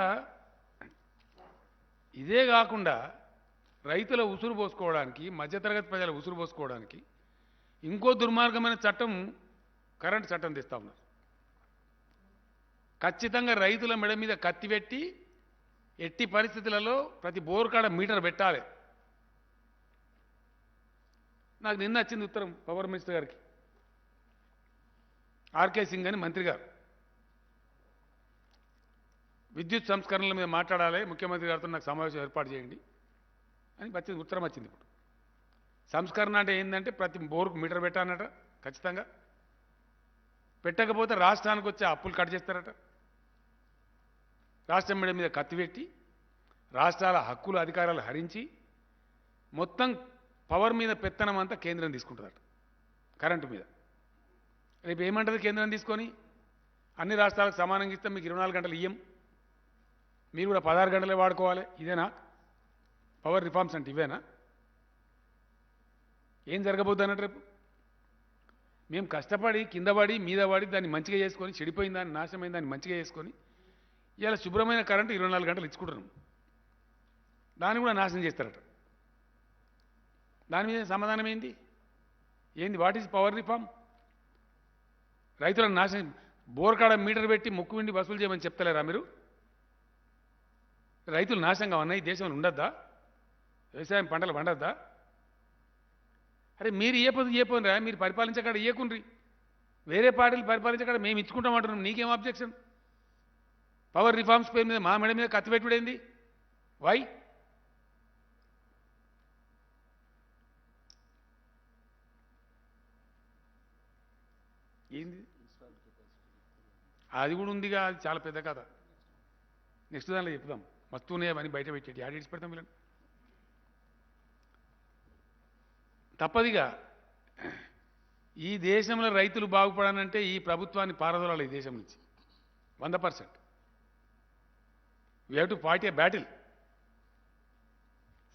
S1: ఇదే కాకుండా రైతుల ఉసురు పోసుకోవడానికి, మధ్యతరగతి ప్రజల ఉసురు పోసుకోవడానికి ఇంకో దుర్మార్గమైన చట్టం, కరెంటు చట్టం తెస్తా ఉన్నారు. ఖచ్చితంగా రైతుల మెడ మీద కత్తి పెట్టి ఎట్టి పరిస్థితులలో ప్రతి బోరు కాడ మీటర్ పెట్టాలి. నాకు నిన్న వచ్చింది ఉత్తరం పవర్ మినిస్టర్ గారికి, ఆర్కే సింగ్ అని మంత్రి గారు. విద్యుత్ సంస్కరణల మీద మాట్లాడాలి, ముఖ్యమంత్రి గారితో నాకు సమావేశం ఏర్పాటు చేయండి అని వచ్చింది ఉత్తరం వచ్చింది. ఇప్పుడు సంస్కరణ అంటే ఏంటంటే ప్రతి బోరుకు మీటర్ పెట్టానట, ఖచ్చితంగా పెట్టకపోతే రాష్ట్రానికి వచ్చే అప్పులు కట్ చేస్తారట. రాష్ట్రం మీద కత్తి పెట్టి రాష్ట్రాల హక్కులు అధికారాలు హరించి మొత్తం పవర్ మీద పెత్తనం అంతా కేంద్రం తీసుకుంటుందట, కరెంటు మీద. రేపు ఏమంటుంది కేంద్రం తీసుకొని? అన్ని రాష్ట్రాలకు సమానంగా ఇస్తాం, మీకు 24 గంటలు ఇయ్యం, మీరు కూడా 16 గంటలే వాడుకోవాలి. ఇదేనా పవర్ రిఫార్మ్స్ అంటే? ఇవేనా? ఏం జరగబోద్దు అన్నట్టు రేపు? మేము కష్టపడి కింద పడి మీద పడి దాన్ని మంచిగా చేసుకొని, చెడిపోయిన దాన్ని నాశనమైన దాన్ని మంచిగా చేసుకొని ఇలా శుభ్రమైన కరెంటు 24 గంటలు ఇచ్చుకుంటున్నాం, దాన్ని కూడా నాశనం చేస్తారట. దాని మీద సమాధానం ఏంది? What is power reform? రైతులను నాశనం, బోర్కాడ మీటర్ పెట్టి ముక్కు విండి వసూలు చేయమని చెప్తలేరా మీరు? రైతులు నాశనంగా ఉన్నాయి, దేశంలో ఉండద్దా? వ్యవసాయం పంటలు పండద్దా? అరే మీరు ఇయ్యపోయినరా, మీరు పరిపాలించకాడ ఇయ్యకుండ్రి, వేరే పార్టీలు పరిపాలించకాడ మేము ఇచ్చుకుంటామంటున్నాం, నీకేం అబ్జెక్షన్? పవర్ రిఫార్మ్స్ పేరు మీద మా మెడ మీద కత్తి పెట్టుడేంది? వై? ఏంది అది కూడా ఉందిగా, అది చాలా పెద్ద కథ. నెక్స్ట్ దానిలో చెప్దాం. మస్తు ఉన్నాయి అవన్నీ బయట పెట్టేటి ఆడిట్స్ పెడతాం వీళ్ళని. తప్పదిగా ఈ దేశంలో రైతులు బాగుపడాలంటే ఈ ప్రభుత్వాన్ని పారదోలాలి ఈ దేశం నుంచి 100%. We have to fight A battle.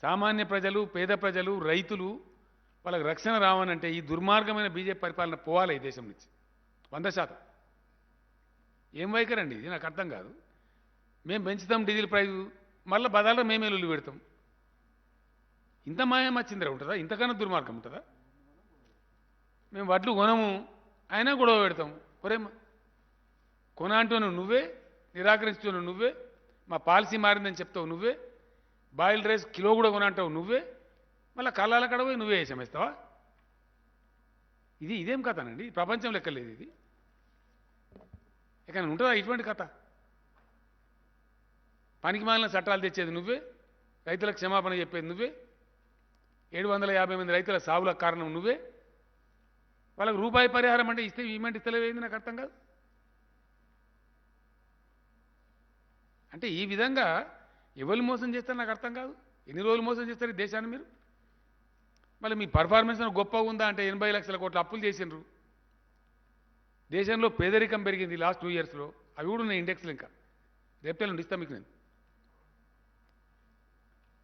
S1: సామాన్య ప్రజలు, పేద ప్రజలు, రైతులు వాళ్ళకి రక్షణ రావనంటే ఈ దుర్మార్గమైన బీజేపీ పరిపాలన పోవాలి ఈ దేశం నుంచి 100%. ఏం వైఖరండి ఇది? నాకు అర్థం కాదు. మేము పెంచుతాం డీజిల్ ప్రైజు, మళ్ళీ బదాల్లో మేమే లొల్లి పెడతాం. ఇంత మాయం వచ్చిందిరా ఉంటుందా? ఇంతకన్నా దుర్మార్గం ఉంటుందా? మేము వడ్లు కొనము, అయినా గొడవ పెడతాం. ఒరేమ్మా కొన అంటున్నావు నువ్వే, నిరాకరిస్తున్నావు నువ్వే, మా పాలసీ మారిందని చెప్తావు నువ్వే, బాయిల్డ్ రైస్ కిలో కూడా కొన అంటావు నువ్వే, మళ్ళీ కళ్ళాల కడ పోయి నువ్వే వేసేస్తావా? ఇదేం కథనండి? ప్రపంచం లెక్కలేదు ఇది. ఇక ఉంటుందా ఇటువంటి కథ? పనికి మాలిన చట్టాలు తెచ్చేది నువ్వే, రైతులకు క్షమాపణ చెప్పేది నువ్వే, 750 మంది రైతుల సావులకు కారణం నువ్వే, వాళ్ళకు రూపాయి పరిహారం అంటే ఇస్తే ఇవ్వమంటే ఇస్తలేవేంది? నాకు అర్థం కాదు. అంటే ఈ విధంగా ఎవరు మోసం చేస్తారు నాకు అర్థం కాదు. ఎన్ని రోజులు మోసం చేస్తారు ఈ దేశాన్ని మీరు? మళ్ళీ మీ పర్ఫార్మెన్స్ గొప్పగా ఉందా అంటే 80 లక్షల కోట్ల అప్పులు చేసిండ్రు. దేశంలో పేదరికం పెరిగింది లాస్ట్ 2 ఇయర్స్లో. అవి కూడా ఉన్నాయి ఇండెక్స్లు. ఇంకా రేపటి ఇస్తాను మీకు నేను.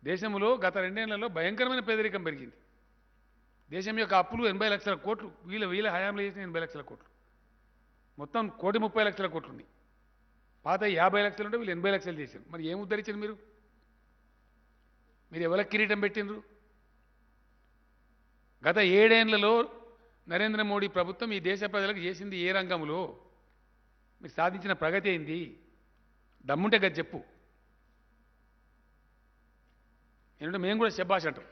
S1: దేశంలో గత 2 ఏళ్లలో భయంకరమైన పేదరికం పెరిగింది. దేశం యొక్క అప్పులు 80 లక్షల కోట్లు, వీళ్ళ హయాంలో చేసిన 80 లక్షల కోట్లు, మొత్తం 1,30 లక్షల కోట్లు ఉన్నాయి. పాత 50 లక్షలు ఉంటే వీళ్ళు 80 లక్షలు చేశారు. మరి ఏం ఉద్ధరించారు మీరు? మీరు ఎవరికి కిరీటం పెట్టినరు? గత 7 ఏళ్లలో నరేంద్ర మోడీ ప్రభుత్వం ఈ దేశ ప్రజలకు చేసింది ఏ రంగంలో? మీరు సాధించిన ప్రగతి ఏంది? దమ్ముంటే గది చెప్పు. ఏంటంటే మేము కూడా శబ్బాష్ అంటాం.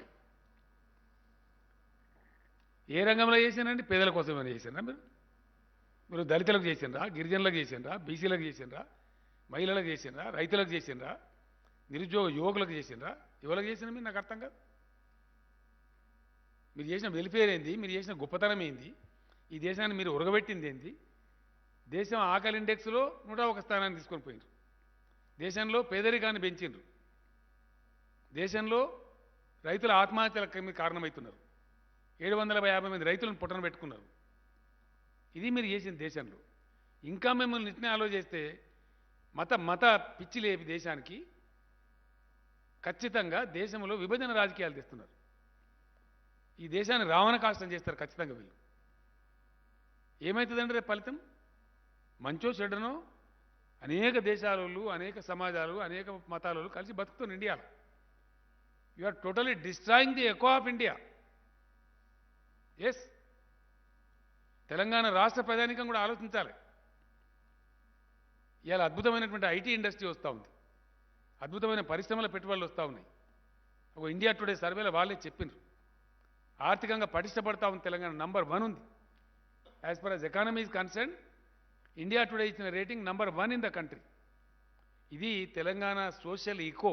S1: ఏ రంగంలో చేసినండి? పేదల కోసం ఏమైనా చేసినరా మీరు? దళితులకు చేసినరా? గిరిజనులకు చేసినరా? బీసీలకు చేసినరా? మహిళలకు చేసినరా? రైతులకు చేసినరా? నిరుద్యోగ యువకులకు చేసినరా? ఎవరికి చేసిన మీరు? నాకు అర్థం కాదు. మీరు చేసిన వెల్ఫేర్ ఏంది? మీరు చేసిన గొప్పతనం ఏంది? ఈ దేశాన్ని మీరు ఉరగబెట్టింది ఏంది? దేశం ఆకలి ఇండెక్స్లో 101 స్థానాన్ని తీసుకొని పోయినారు. దేశంలో పేదరికాన్ని పెంచిండ్రు. దేశంలో రైతుల ఆత్మహత్యలకు మీరు కారణమవుతున్నారు. 750 మంది రైతులను పుట్టన పెట్టుకున్నారు. ఇది మీరు చేసిన దేశంలో. ఇంకా మిమ్మల్ని నిట్నే ఆలోచిస్తే మత పిచ్చి లేపి దేశానికి ఖచ్చితంగా దేశంలో విభజన రాజకీయాలు తెస్తున్నారు. ఈ దేశాన్ని రావణ కాష్టం చేస్తారు ఖచ్చితంగా వీళ్ళు. ఏమవుతుందంటే రేపు ఫలితం మంచో చెడ్డనో అనేక దేశాలలో, అనేక సమాజాలు, అనేక మతాలలో కలిసి బతుకుతున్న ఇండియాలో. You are totally destroying the echo of India. Yes, Telangana రాష్ట్ర ప్రజానికం కూడా ఆలోచించాలి. ఇవాళ అద్భుతమైనటువంటి ఐటీ ఇండస్ట్రీ వస్తూ ఉంది, అద్భుతమైన పరిశ్రమల పెట్టుబడులు వస్తూ ఉన్నాయి. ఒక ఇండియా టుడే సర్వేలో వాళ్ళే చెప్పిండ్రు ఆర్థికంగా పటిష్టపడతా ఉంది తెలంగాణ. నంబర్ 1 ఉంది. As far as economy is concern, India Today ఇచ్చిన rating number 1 in the country. ఇది తెలంగాణ సోషల్ ఈకో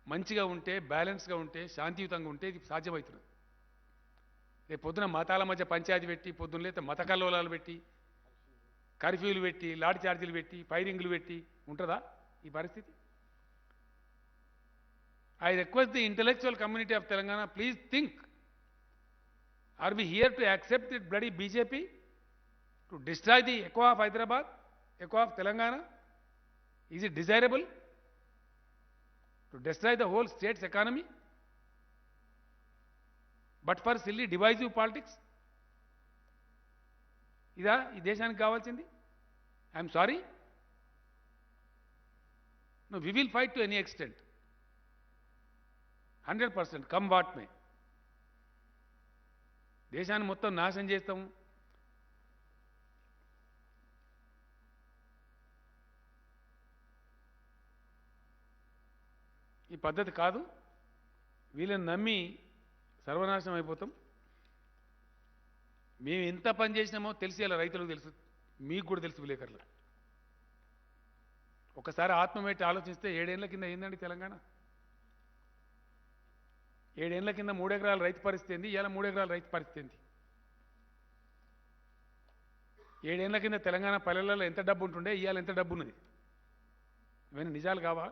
S1: మంచిగా ఉంటే, బ్యాలెన్స్గా ఉంటే, శాంతియుతంగా ఉంటే ఇది సాధ్యమవుతుంది. రేపు పొద్దున మతాల మధ్య పంచాయతీ పెట్టి, పొద్దున్న లేతే మత కల్లోలాలు పెట్టి, కర్ఫ్యూలు పెట్టి, లాఠీ చార్జీలు పెట్టి, ఫైరింగ్లు పెట్టి ఉంటుందా ఈ పరిస్థితి? I request the intellectual community of Telangana, please think, are we here to accept that bloody BJP to destroy the echo of Hyderabad, echo of Telangana? Is it desirable to destroy the whole state's economy but for silly divisive politics? ఇదా ఈ దేశానికి కావాల్సింది? I'm sorry, no, we will fight to any extent, 100%, come what may. దేశాన్ని మొత్తం నాశనం చేస్తాం. ఈ పద్ధతి కాదు. వీళ్ళని నమ్మి సర్వనాశనం అయిపోతాం. మేము ఎంత పని చేసినామో తెలిసి అలా రైతులకు తెలుసు, మీకు కూడా తెలుసు విలేకరులకు. ఒకసారి ఆత్మవేట ఆలోచిస్తే 7 ఏళ్ల కింద ఏందండి తెలంగాణ? 7 ఏళ్ల కింద 3 ఎకరాల రైతు పరిస్థితి ఏంది? ఇవాళ 3 ఎకరాల రైతు పరిస్థితి ఏంది? 7 ఏళ్ల కింద తెలంగాణ పల్లెలలో ఎంత డబ్బు ఉంటుండే, ఇవాళ ఎంత డబ్బు ఉన్నది? ఇవన్నీ నిజాలు కావా?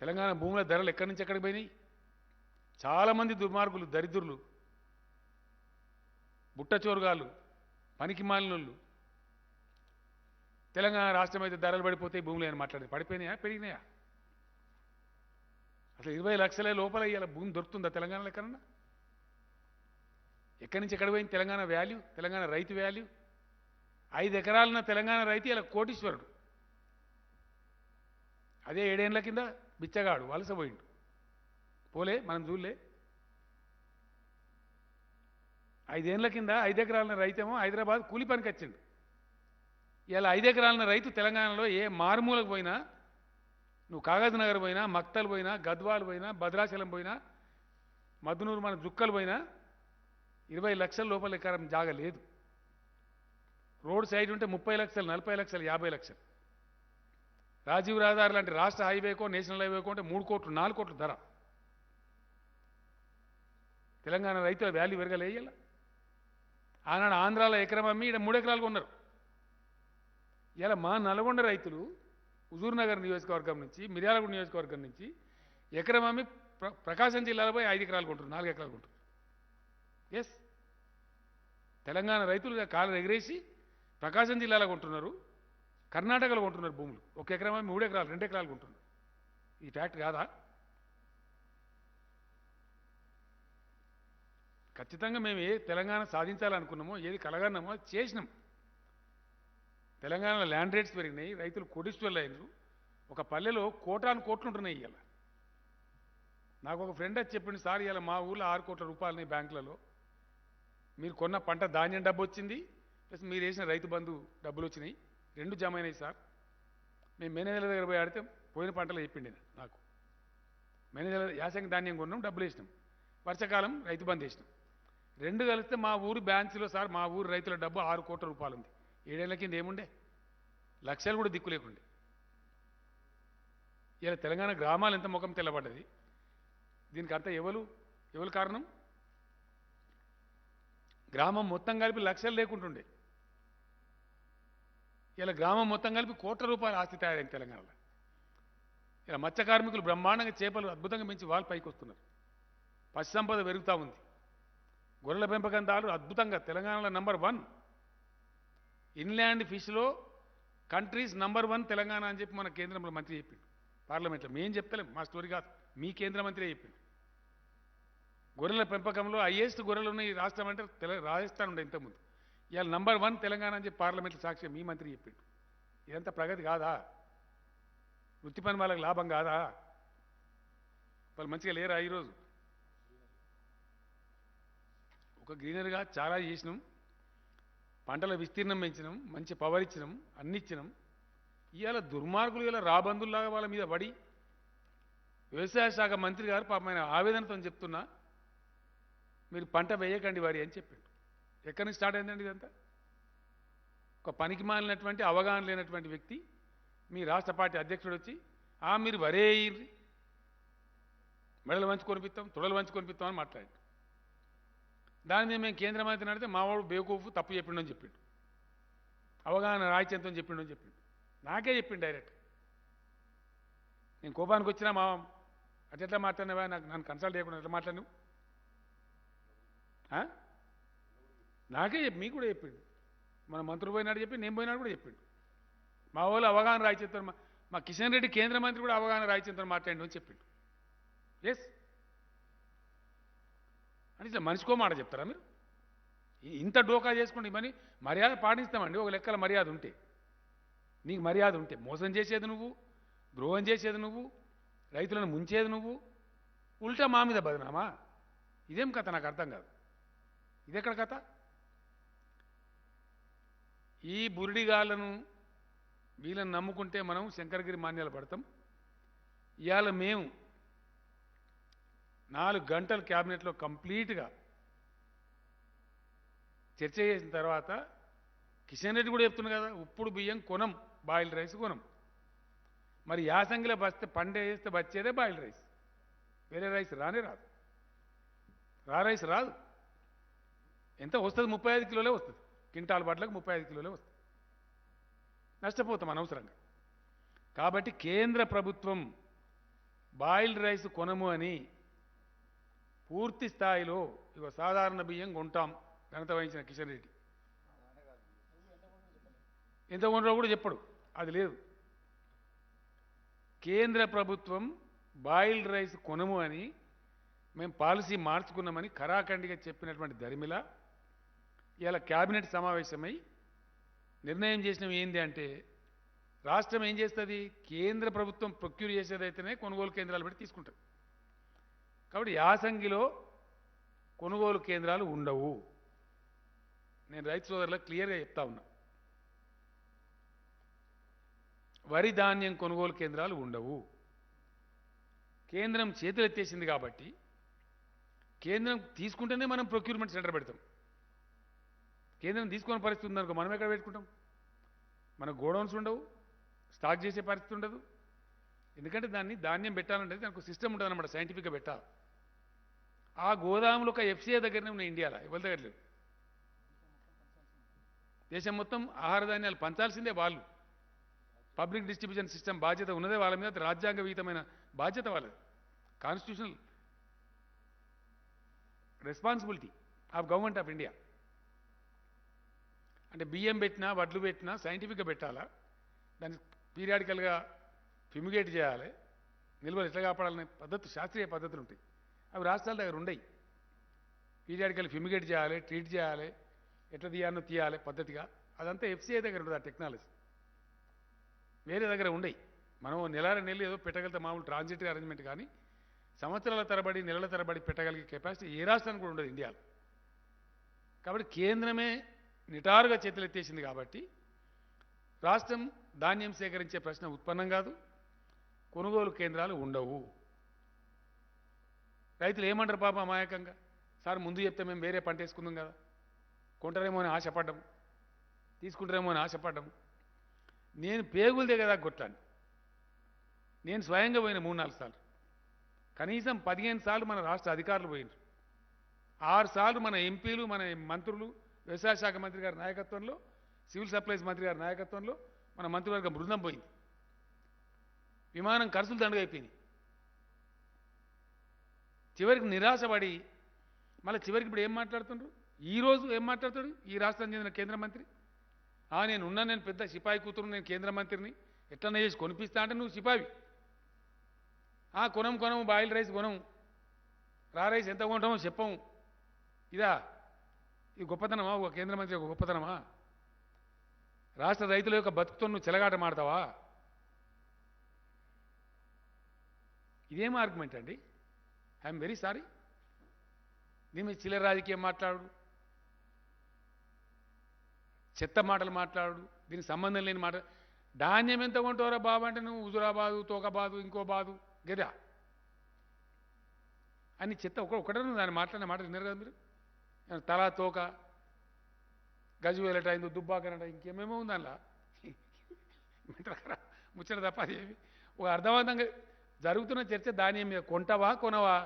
S1: తెలంగాణ భూముల ధరలు ఎక్కడి నుంచి ఎక్కడికి పోయినాయి? చాలామంది దుర్మార్గులు, దరిద్రులు, బుట్టచోరుగాళ్ళు, పనికి మాలినోళ్ళు తెలంగాణ రాష్ట్రం అయితే ధరలు పడిపోతాయి, భూములు అని మాట్లాడేది. పడిపోయినాయా, పెరిగినాయా? అసలు 20 లక్షల లోపల ఇవాళ భూమి దొరుకుతుందా తెలంగాణలో ఎక్కడన్నా? ఎక్కడి నుంచి ఎక్కడ పోయింది తెలంగాణ వాల్యూ, తెలంగాణ రైతు వాల్యూ? 5 ఎకరాలున్న తెలంగాణ రైతు ఇలా కోటీశ్వరుడు. అదే 7 ఏళ్ల కింద బిచ్చగాడు, వలసపోయిండు. పోలే, మనం చూడలే. 5 ఏళ్ల కింద 5 ఎకరాలున్న రైతేమో హైదరాబాద్ కూలి పనికి వచ్చిండు. ఇలా 5 ఎకరాలున్న రైతు తెలంగాణలో ఏ మారుమూలకు పోయినా, నువ్వు కాగజ్ నగర్ పోయినా, మక్తల్ పోయినా, గద్వాల్ పోయినా, భద్రాచలం పోయినా, మద్నూరు మన జుక్కలు పోయినా 20 లక్షల లోపల ఎకరం జాగా లేదు. రోడ్ సైడ్ ఉంటే 30 లక్షలు, 40 లక్షలు, 50 లక్షలు. రాజీవ్ రహదారి లాంటి రాష్ట్ర హైవేకో, నేషనల్ హైవేకో అంటే 3 కోట్లు, 4 కోట్లు ధర. తెలంగాణ రైతుల వాల్యూ పెరగలేయాల. ఆనాడు ఆంధ్రాలో ఎకరం అమ్మి ఇక్కడ 3 ఎకరాలు కొన్నారు. ఇలా మా నల్గొండ రైతులు హుజూర్ నగర్ నియోజకవర్గం నుంచి, మిర్యాలగూడ నియోజకవర్గం నుంచి ఎకరం అమ్మి ప్రకాశం జిల్లాలో పోయి 5 ఎకరాలు కొంటారు, 4 ఎకరాలు కొంటారు. ఎస్, తెలంగాణ రైతులు కాలు ఎగిరేసి ప్రకాశం జిల్లాలో కొంటున్నారు, కర్ణాటకలో కొంటున్నారు భూములు. 1 ఎకరం అమ్మి 3 ఎకరాలు, 2 ఎకరాలు కొంటున్నారు. ఈ ఫ్యాక్ట్ కాదా? ఖచ్చితంగా మేము ఏ తెలంగాణ సాధించాలనుకున్నామో, ఏది కలగన్నామో అది చేసినాం. తెలంగాణలో ల్యాండ్ రేట్స్ పెరిగినాయి, రైతులు కోటీశ్వరులు అయినారు. ఒక పల్లెలో కోటాను కోట్లు ఉంటున్నాయి ఇవాళ. నాకు ఒక ఫ్రెండ్ వచ్చి చెప్పింది, సార్ ఇవాళ మా ఊళ్ళో 6 కోట్ల రూపాయలని బ్యాంకులలో, మీరు కొన్న పంట ధాన్యం డబ్బు వచ్చింది, ప్లస్ మీరు వేసిన రైతు బంధు డబ్బులు వచ్చినాయి, 2 జమ అయినాయి సార్. మేము మేనేజర్ల దగ్గర పోయి ఆడితే పోయిన పంటలో చెప్పిండి నాకు. మేనేజర్ యాసంగి ధాన్యం కొన్నాం, డబ్బులు వేసినాం, వర్షాకాలం రైతు బంధు వేసినాం, 2 కలిస్తే మా ఊరు బ్యాంక్స్లో సార్ మా ఊరు రైతుల డబ్బు 6 కోట్ల రూపాయలు ఉంది. 7 ఏళ్ల కింద ఏముండే? లక్షలు కూడా దిక్కు లేకుండే. ఇలా తెలంగాణ గ్రామాలు ఎంత ముఖం తెల్లబడ్డది. దీనికి అంతా ఎవరు కారణం? గ్రామం మొత్తం కలిపి లక్షలు లేకుంటుండే, ఇలా గ్రామం మొత్తం కలిపి కోట్ల రూపాయల ఆస్తి తయారైంది తెలంగాణలో. ఇలా మత్స్య కార్మికులు బ్రహ్మాండంగా చేపలు అద్భుతంగా పెంచి వాళ్ళు పైకి వస్తున్నారు. పశు సంపద పెరుగుతూ ఉంది. గొర్రెల పెంపకందారులు అద్భుతంగా తెలంగాణలో #1 ఇన్లాండ్ ఫిష్లో కంట్రీస్ #1 తెలంగాణ అని చెప్పి మన కేంద్రంలో మంత్రి చెప్పిండు పార్లమెంట్లో. మేము చెప్తలేం, మా స్టోరీ కాదు, మీ కేంద్ర మంత్రి చెప్పిండు. గొర్రెల పెంపకంలో హైయెస్ట్ గొర్రెలు ఉన్న ఈ రాష్ట్రం అంటే రాజస్థాన్ ఉండే ఇంతకుముందు. ఇవాళ #1 తెలంగాణ అని చెప్పి పార్లమెంట్లో సాక్ష్యం మీ మంత్రి చెప్పిండు. ఇదంతా ప్రగతి కాదా? వృత్తి పని వాళ్ళకి లాభం కాదా? వాళ్ళు మంచిగా లేరా? ఈరోజు ఒక గ్రీనరీగా చాలా చేసినాం, పంటల విస్తీర్ణం పెంచినాం, మంచి పవర్ ఇచ్చినాం, అన్ని ఇచ్చినాం. ఇవాళ దుర్మార్గులు ఇలా రాబందుల్లాగా వాళ్ళ మీద పడి, వ్యవసాయ శాఖ మంత్రి గారు పాపం ఆయన ఆవేదనతో చెప్తున్నా, మీరు పంట వేయకండి వారి అని చెప్పిండు. ఎక్కడి నుంచి స్టార్ట్ అయిందండి ఇదంతా? ఒక పనికి మాలినటువంటి అవగాహన లేనటువంటి వ్యక్తి మీ రాష్ట్ర పార్టీ అధ్యక్షుడు వచ్చి మీరు వరే అయ్యింది, మెడలు వంచి కొనిపిస్తాం, తొడలు వంచి కొనిపిస్తాం అని మాట్లాడి, దాని మీద మేము కేంద్ర మంత్రిని అడిగితే మావాడు బేవకూఫు తప్పు చెప్పిండు అని చెప్పిండు, అవగాహన రాయిచెంతం చెప్పిండు అని చెప్పిండు. నాకే చెప్పిండు డైరెక్ట్. నేను కోపానికి వచ్చినా మా అట్లా మాట్లాడినవా, నన్ను కన్సల్ట్ చేయకుండా ఎట్లా మాట్లాడినావు? నాకే మీకు కూడా చెప్పిండు. మన మంత్రులు పోయినాడు చెప్పి, నేను పోయినాడు కూడా చెప్పిండు. మా వాళ్ళు అవగాహన రాయిచెంతం, మా కిషన్ రెడ్డి కేంద్ర మంత్రి కూడా అవగాహన రాయిచెంతం మాట్లాడి అని చెప్పిండు. ఎస్ అని ఇట్లా మనిషికో మాట చెప్తారా మీరు? ఇంత డోకా చేసుకోండి. మరి మర్యాద పాటిస్తామండి, ఒక లెక్కల మర్యాద ఉంటే. నీకు మర్యాద ఉంటే మోసం చేసేది నువ్వు, ద్రోహం చేసేది నువ్వు, రైతులను ముంచేది నువ్వు, ఉల్టా మా మీద బదనామా? ఇదేం కథ? నాకు అర్థం కాదు. ఇదెక్కడ కథ? ఈ బురిడిగాళ్ళను వీళ్ళని నమ్ముకుంటే మనం శంకరగిరి మాన్యాలు పడతాం. ఇవాళ మేము 4 గంటలు క్యాబినెట్లో కంప్లీట్గా చర్చ చేసిన తర్వాత కిషన్ రెడ్డి కూడా చెప్తున్నా కదా, ఉప్పుడు బియ్యం కొనం, బాయిల్డ్ రైస్ కొనం. మరి యాసంగిలో బస్తే పండే చేస్తే వచ్చేదే బాయిల్డ్ రైస్, వేరే రైస్ రానే రాదు. రైస్ రాదు. ఎంత వస్తుంది? 35 కిలోలే వస్తుంది. క్వింటాల్ వడ్లకు 35 కిలోలే వస్తాయి. నష్టపోతాం అనవసరంగా. కాబట్టి కేంద్ర ప్రభుత్వం బాయిల్డ్ రైస్ కొనము అని పూర్తి స్థాయిలో ఇక సాధారణ బియ్యం కొంటాం ఘనత వహించిన కిషన్ రెడ్డి. ఎంత కొంటారో కూడా చెప్పడు, అది లేదు. కేంద్ర ప్రభుత్వం బాయిల్డ్ రైస్ కొనము అని మేము పాలసీ మార్చుకున్నామని ఖరాఖండిగా చెప్పినటువంటి దరిమిల ఇలా క్యాబినెట్ సమావేశమై నిర్ణయం చేసినవి ఏంటి అంటే, రాష్ట్రం ఏం చేస్తుంది, కేంద్ర ప్రభుత్వం ప్రొక్యూర్ చేసేదైతేనే కొనుగోలు కేంద్రాలు పెట్టి తీసుకుంటుంది. కాబట్టి యాసంగిలో కొనుగోలు కేంద్రాలు ఉండవు. నేను రైతు సోదరులకు క్లియర్గా చెప్తా ఉన్నా, వరి ధాన్యం కొనుగోలు కేంద్రాలు ఉండవు. కేంద్రం చేతులెత్తేసింది కాబట్టి కేంద్రం తీసుకుంటేనే మనం ప్రొక్యూర్మెంట్ సెంటర్ పెడతాం. కేంద్రం తీసుకునే పరిస్థితి ఉందనుకో మనం ఎక్కడ పెట్టుకుంటాం? మన గోడౌన్స్ ఉండవు, స్టాక్ చేసే పరిస్థితి ఉండదు. ఎందుకంటే దాన్ని ధాన్యం పెట్టాలంటే దానికి సిస్టమ్ ఉంటుంది అన్నమాట, సైంటిఫిక్గా పెట్టాలి. ఆ గోదాములు ఒక ఎఫ్సీఐ దగ్గరనే ఉన్నాయి ఇండియాలో, ఎవరి దగ్గర లేవు. దేశం మొత్తం ఆహార ధాన్యాలు పంచాల్సిందే వాళ్ళు. పబ్లిక్ డిస్ట్రిబ్యూషన్ సిస్టమ్ బాధ్యత ఉన్నదే వాళ్ళ మీద, రాజ్యాంగ విహితమైన బాధ్యత వాళ్ళది, constitutional responsibility of government of India. అంటే బియ్యం పెట్టినా వడ్లు పెట్టినా సైంటిఫిక్గా పెట్టాలా, దాన్ని పీరియాడికల్గా ఫ్యూమిగేట్ చేయాలి, నిల్వలు ఎట్లా కాపాడాలనే పద్ధతి, శాస్త్రీయ పద్ధతులు ఉంటాయి. అవి రాష్ట్రాల దగ్గర ఉండయి. పీరియాడికల్ ఫ్యూమిగేట్ చేయాలి, ట్రీట్ చేయాలి, ఎట్లా తీయాలి పద్ధతిగా, అదంతా ఎఫ్సీఐ దగ్గర ఉంటుంది ఆ టెక్నాలజీ. వేరే దగ్గర ఉండయి. మనం నెలలు ఏదో పెట్టగలిగితే మామూలు ట్రాన్సిటరీ అరేంజ్మెంట్, కానీ సంవత్సరాల తరబడి నెలల తరబడి పెట్టగలిగే కెపాసిటీ ఏ రాష్ట్రానికి కూడా ఉండదు ఇండియాలో. కాబట్టి కేంద్రమే నిటారుగా చేతులెత్తేసింది కాబట్టి రాష్ట్రం ధాన్యం సేకరించే ప్రశ్న ఉత్పన్నం కాదు, కొనుగోలు కేంద్రాలు ఉండవు. రైతులు ఏమంటారు పాపం అమాయకంగా, సార్ ముందు చెప్తే మేము వేరే పంట వేసుకుందాం కదా, కొంటారేమో అని ఆశపడ్డాము, తీసుకుంటారేమో అని ఆశపడ్డాము. నేను పేగులు దగ్గర కొట్టాను. నేను స్వయంగా పోయిన 3-4 సార్లు, కనీసం 15 సార్లు మన రాష్ట్ర అధికారులు పోయినారు, 6 సార్లు మన ఎంపీలు, మన మంత్రులు, వ్యవసాయ శాఖ మంత్రి గారి నాయకత్వంలో, సివిల్ సప్లైస్ మంత్రి గారి నాయకత్వంలో మన మంత్రివర్గ బృందం పోయింది. విమానం ఖర్చులు దండుగా అయిపోయినాయి. చివరికి నిరాశపడి మళ్ళీ చివరికి ఇప్పుడు ఏం మాట్లాడుతుండ్రు, ఈరోజు ఏం మాట్లాడుతాడు ఈ రాష్ట్రానికి చెందిన కేంద్ర మంత్రి, నేను పెద్ద సిపాయి కూతురు, నేను కేంద్ర మంత్రిని, ఎట్లన్నా చేసి కొనిపిస్తా అంటే నువ్వు సిపాయి. కొనము బాయిల్ రైస్ కొనము, రా రైస్ ఎంత కొంటామో చెప్పము. ఇది గొప్పతనమా? ఒక కేంద్ర మంత్రి ఒక గొప్పతనమా? రాష్ట్ర రైతుల యొక్క బతుకుతో నువ్వు చెలగాట మాడతావా? ఇదేం ఆర్గ్యుమెంట్ అండి? I'm very sorry. దీని మీద చిల్లర రాజకీయం మాట్లాడు, చెత్త మాటలు మాట్లాడు, దీనికి సంబంధం లేని మాట. ధాన్యం ఎంత కొంటారా బాబు అంటే నువ్వు హుజురాబాదు, తోకబాదు, ఇంకో బాదు, గదా అని చెత్త ఒకటే దాన్ని మాట్లాడిన మాట విన్నారు కదా మీరు. తలా తోక, గజువేలట, ఇందు దుబ్బాకనట, ఇంకేమేమో ఉంది అందులో ముచ్చట తప్ప అదేమి. ఒక అర్థవంతంగా జరుగుతున్న చర్చ ధాన్యం మీద. కొంటావా కొనవా?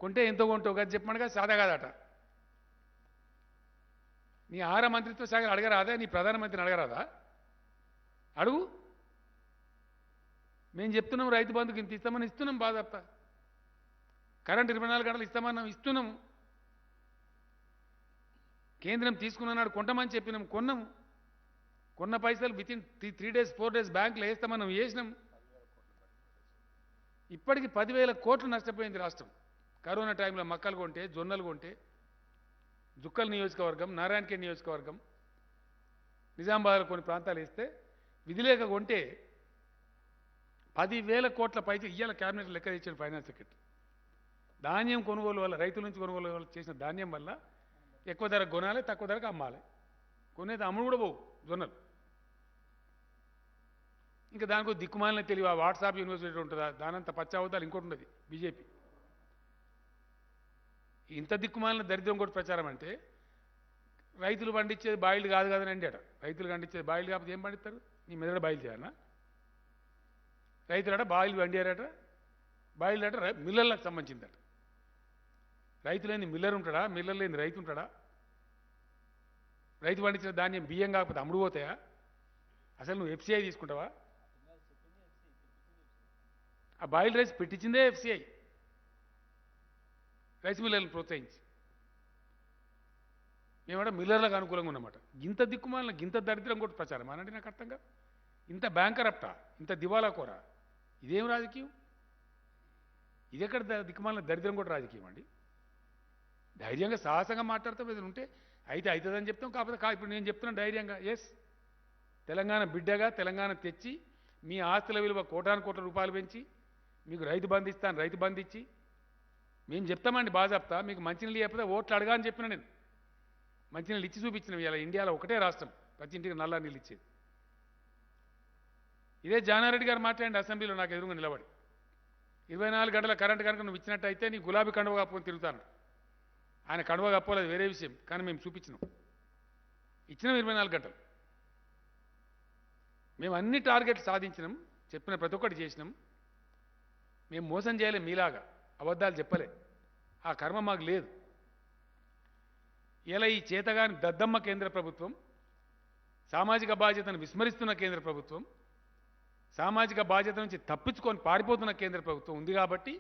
S1: కొంటే ఎంతో కొంటావు కదా చెప్పమనగా సాదా కాదట. నీ ఆహార మంత్రిత్వ శాఖ అడగరాదా? నీ ప్రధానమంత్రిని అడగరాదా? అడుగు. మేము చెప్తున్నాం రైతు బంధుకి ఇంత ఇస్తామని ఇస్తున్నాం, బాధపడతా. కరెంట్ 24 గంటలు ఇస్తున్నాము. కేంద్రం తీసుకున్నాడు కొంటామని చెప్పినాం, కొన్నాము. కొన్న పైసలు వితిన్ 3 days 4 days బ్యాంకులో వేస్తామని వేసినాం. ఇప్పటికి 10,000 కోట్లు నష్టపోయింది రాష్ట్రం. కరోనా టైంలో మక్కలు కొంటే, జొన్నలు కొంటే, జుక్కల్ నియోజకవర్గం, నారాయణఖేడ్ నియోజకవర్గం, నిజామాబాద్లో కొన్ని ప్రాంతాలు వేస్తే విధిలేక కొంటే 10,000 కోట్ల పైకి ఇయ్యాల క్యాబినెట్ లెక్క తెచ్చాడు ఫైనాన్స్ సెక్రటరీ. ధాన్యం కొనుగోలు వల్ల, రైతుల నుంచి కొనుగోలు వల్ల చేసిన ధాన్యం వల్ల ఎక్కువ ధరకు కొనాలి, తక్కువ ధరకు అమ్మాలి. కొనేది అమ్ముడు కూడా పోవు జొన్నలు. ఇంకా దానికి దిక్కుమాలిన తెలివి ఆ వాట్సాప్ యూనివర్సిటీ ఉంటుందా, దానంత పచ్చావతాలు ఇంకోటి ఉండదు బీజేపీ. ఇంత దిక్కుమాలిన దరిద్రం కూడా ప్రచారం అంటే, రైతులు పండించేది బాయిల్డ్ కాదు కదని అండి. రైతులు పండించేది బాయిల్డ్ కాకపోతే ఏం పండిస్తారు? నీ మెదడు బాయిల్ చేయాలన్నా? రైతులట బాయిల్ వండారట, బాయిల్డ్ అట మిల్లర్లకు సంబంధించిందట. రైతు లేని మిల్లర్ ఉంటాడా? మిల్లర్ లేని రైతు ఉంటాడా? రైతు పండించిన ధాన్యం బియ్యం కాకపోతే అమ్ముడు పోతాయా? అసలు నువ్వు ఎఫ్సిఐ తీసుకుంటావా? ఆ బాయిల్ రైస్ పెట్టించిందే ఎఫ్సిఐ, రైస్ మిల్లర్లను ప్రోత్సహించి. మేమంటే మిల్లర్లకు అనుకూలంగా ఉన్నమాట. గింత దిక్కుమాలిన గింత దరిద్రం కూడా ప్రచారం అనంటే నాకు అర్థంగా. ఇంత బ్యాంకరప్టా, ఇంత దివాలా కోర, ఇదేం రాజకీయం? ఇదెక్కడ దిక్కుమాలిన దరిద్రం కూడా రాజకీయం అండి? ధైర్యంగా సాహసంగా మాట్లాడతాం, ఏదైనా ఉంటే అయితే అవుతుందని చెప్తాం. కాకపోతే ఇప్పుడు నేను చెప్తున్నా ధైర్యంగా, ఎస్ తెలంగాణ బిడ్డగా తెలంగాణ తెచ్చి మీ ఆస్తుల విలువ కోటాను కోట్ల రూపాయలు పెంచి మీకు రైతు బంధు ఇస్తాను, రైతు బంధు ఇచ్చి మేము చెప్తామండి బాజాప్తా. మీకు మంచినీళ్ళు చెప్పితే ఓట్లు అడగా అని చెప్పిన నేను. మంచినీళ్ళు ఇచ్చి చూపించినవి. ఇలా ఇండియాలో ఒకటే రాష్ట్రం ప్రతి ఇంటికి నల్లా నీళ్ళు ఇచ్చేది. ఇదే జానారెడ్డి గారు మాట్లాడండి అసెంబ్లీలో నాకు ఎదురుగా నిలబడి, 24 గంటల కరెంటు కనుక నువ్వు ఇచ్చినట్టయితే నీ గులాబీ కండువ కప్పుకొని తిరుగుతాను. ఆయన కండువ కప్పుకోలేదు వేరే విషయం, కానీ మేము చూపించినాం, ఇచ్చినాం 24 గంటలు. మేము అన్ని టార్గెట్లు సాధించినాం, చెప్పిన ప్రతి ఒక్కటి చేసినాం. మేము మోసం చేయలే, మీలాగా అబద్ధాలు చెప్పలే, ఆ కర్మ మాకు లేదు. ఇలా ఈ చేతగాని దద్దమ్మ కేంద్ర ప్రభుత్వం, సామాజిక బాధ్యతను విస్మరిస్తున్న కేంద్ర ప్రభుత్వం, సామాజిక బాధ్యత నుంచి తప్పించుకొని పారిపోతున్న కేంద్ర ప్రభుత్వం ఉంది కాబట్టి,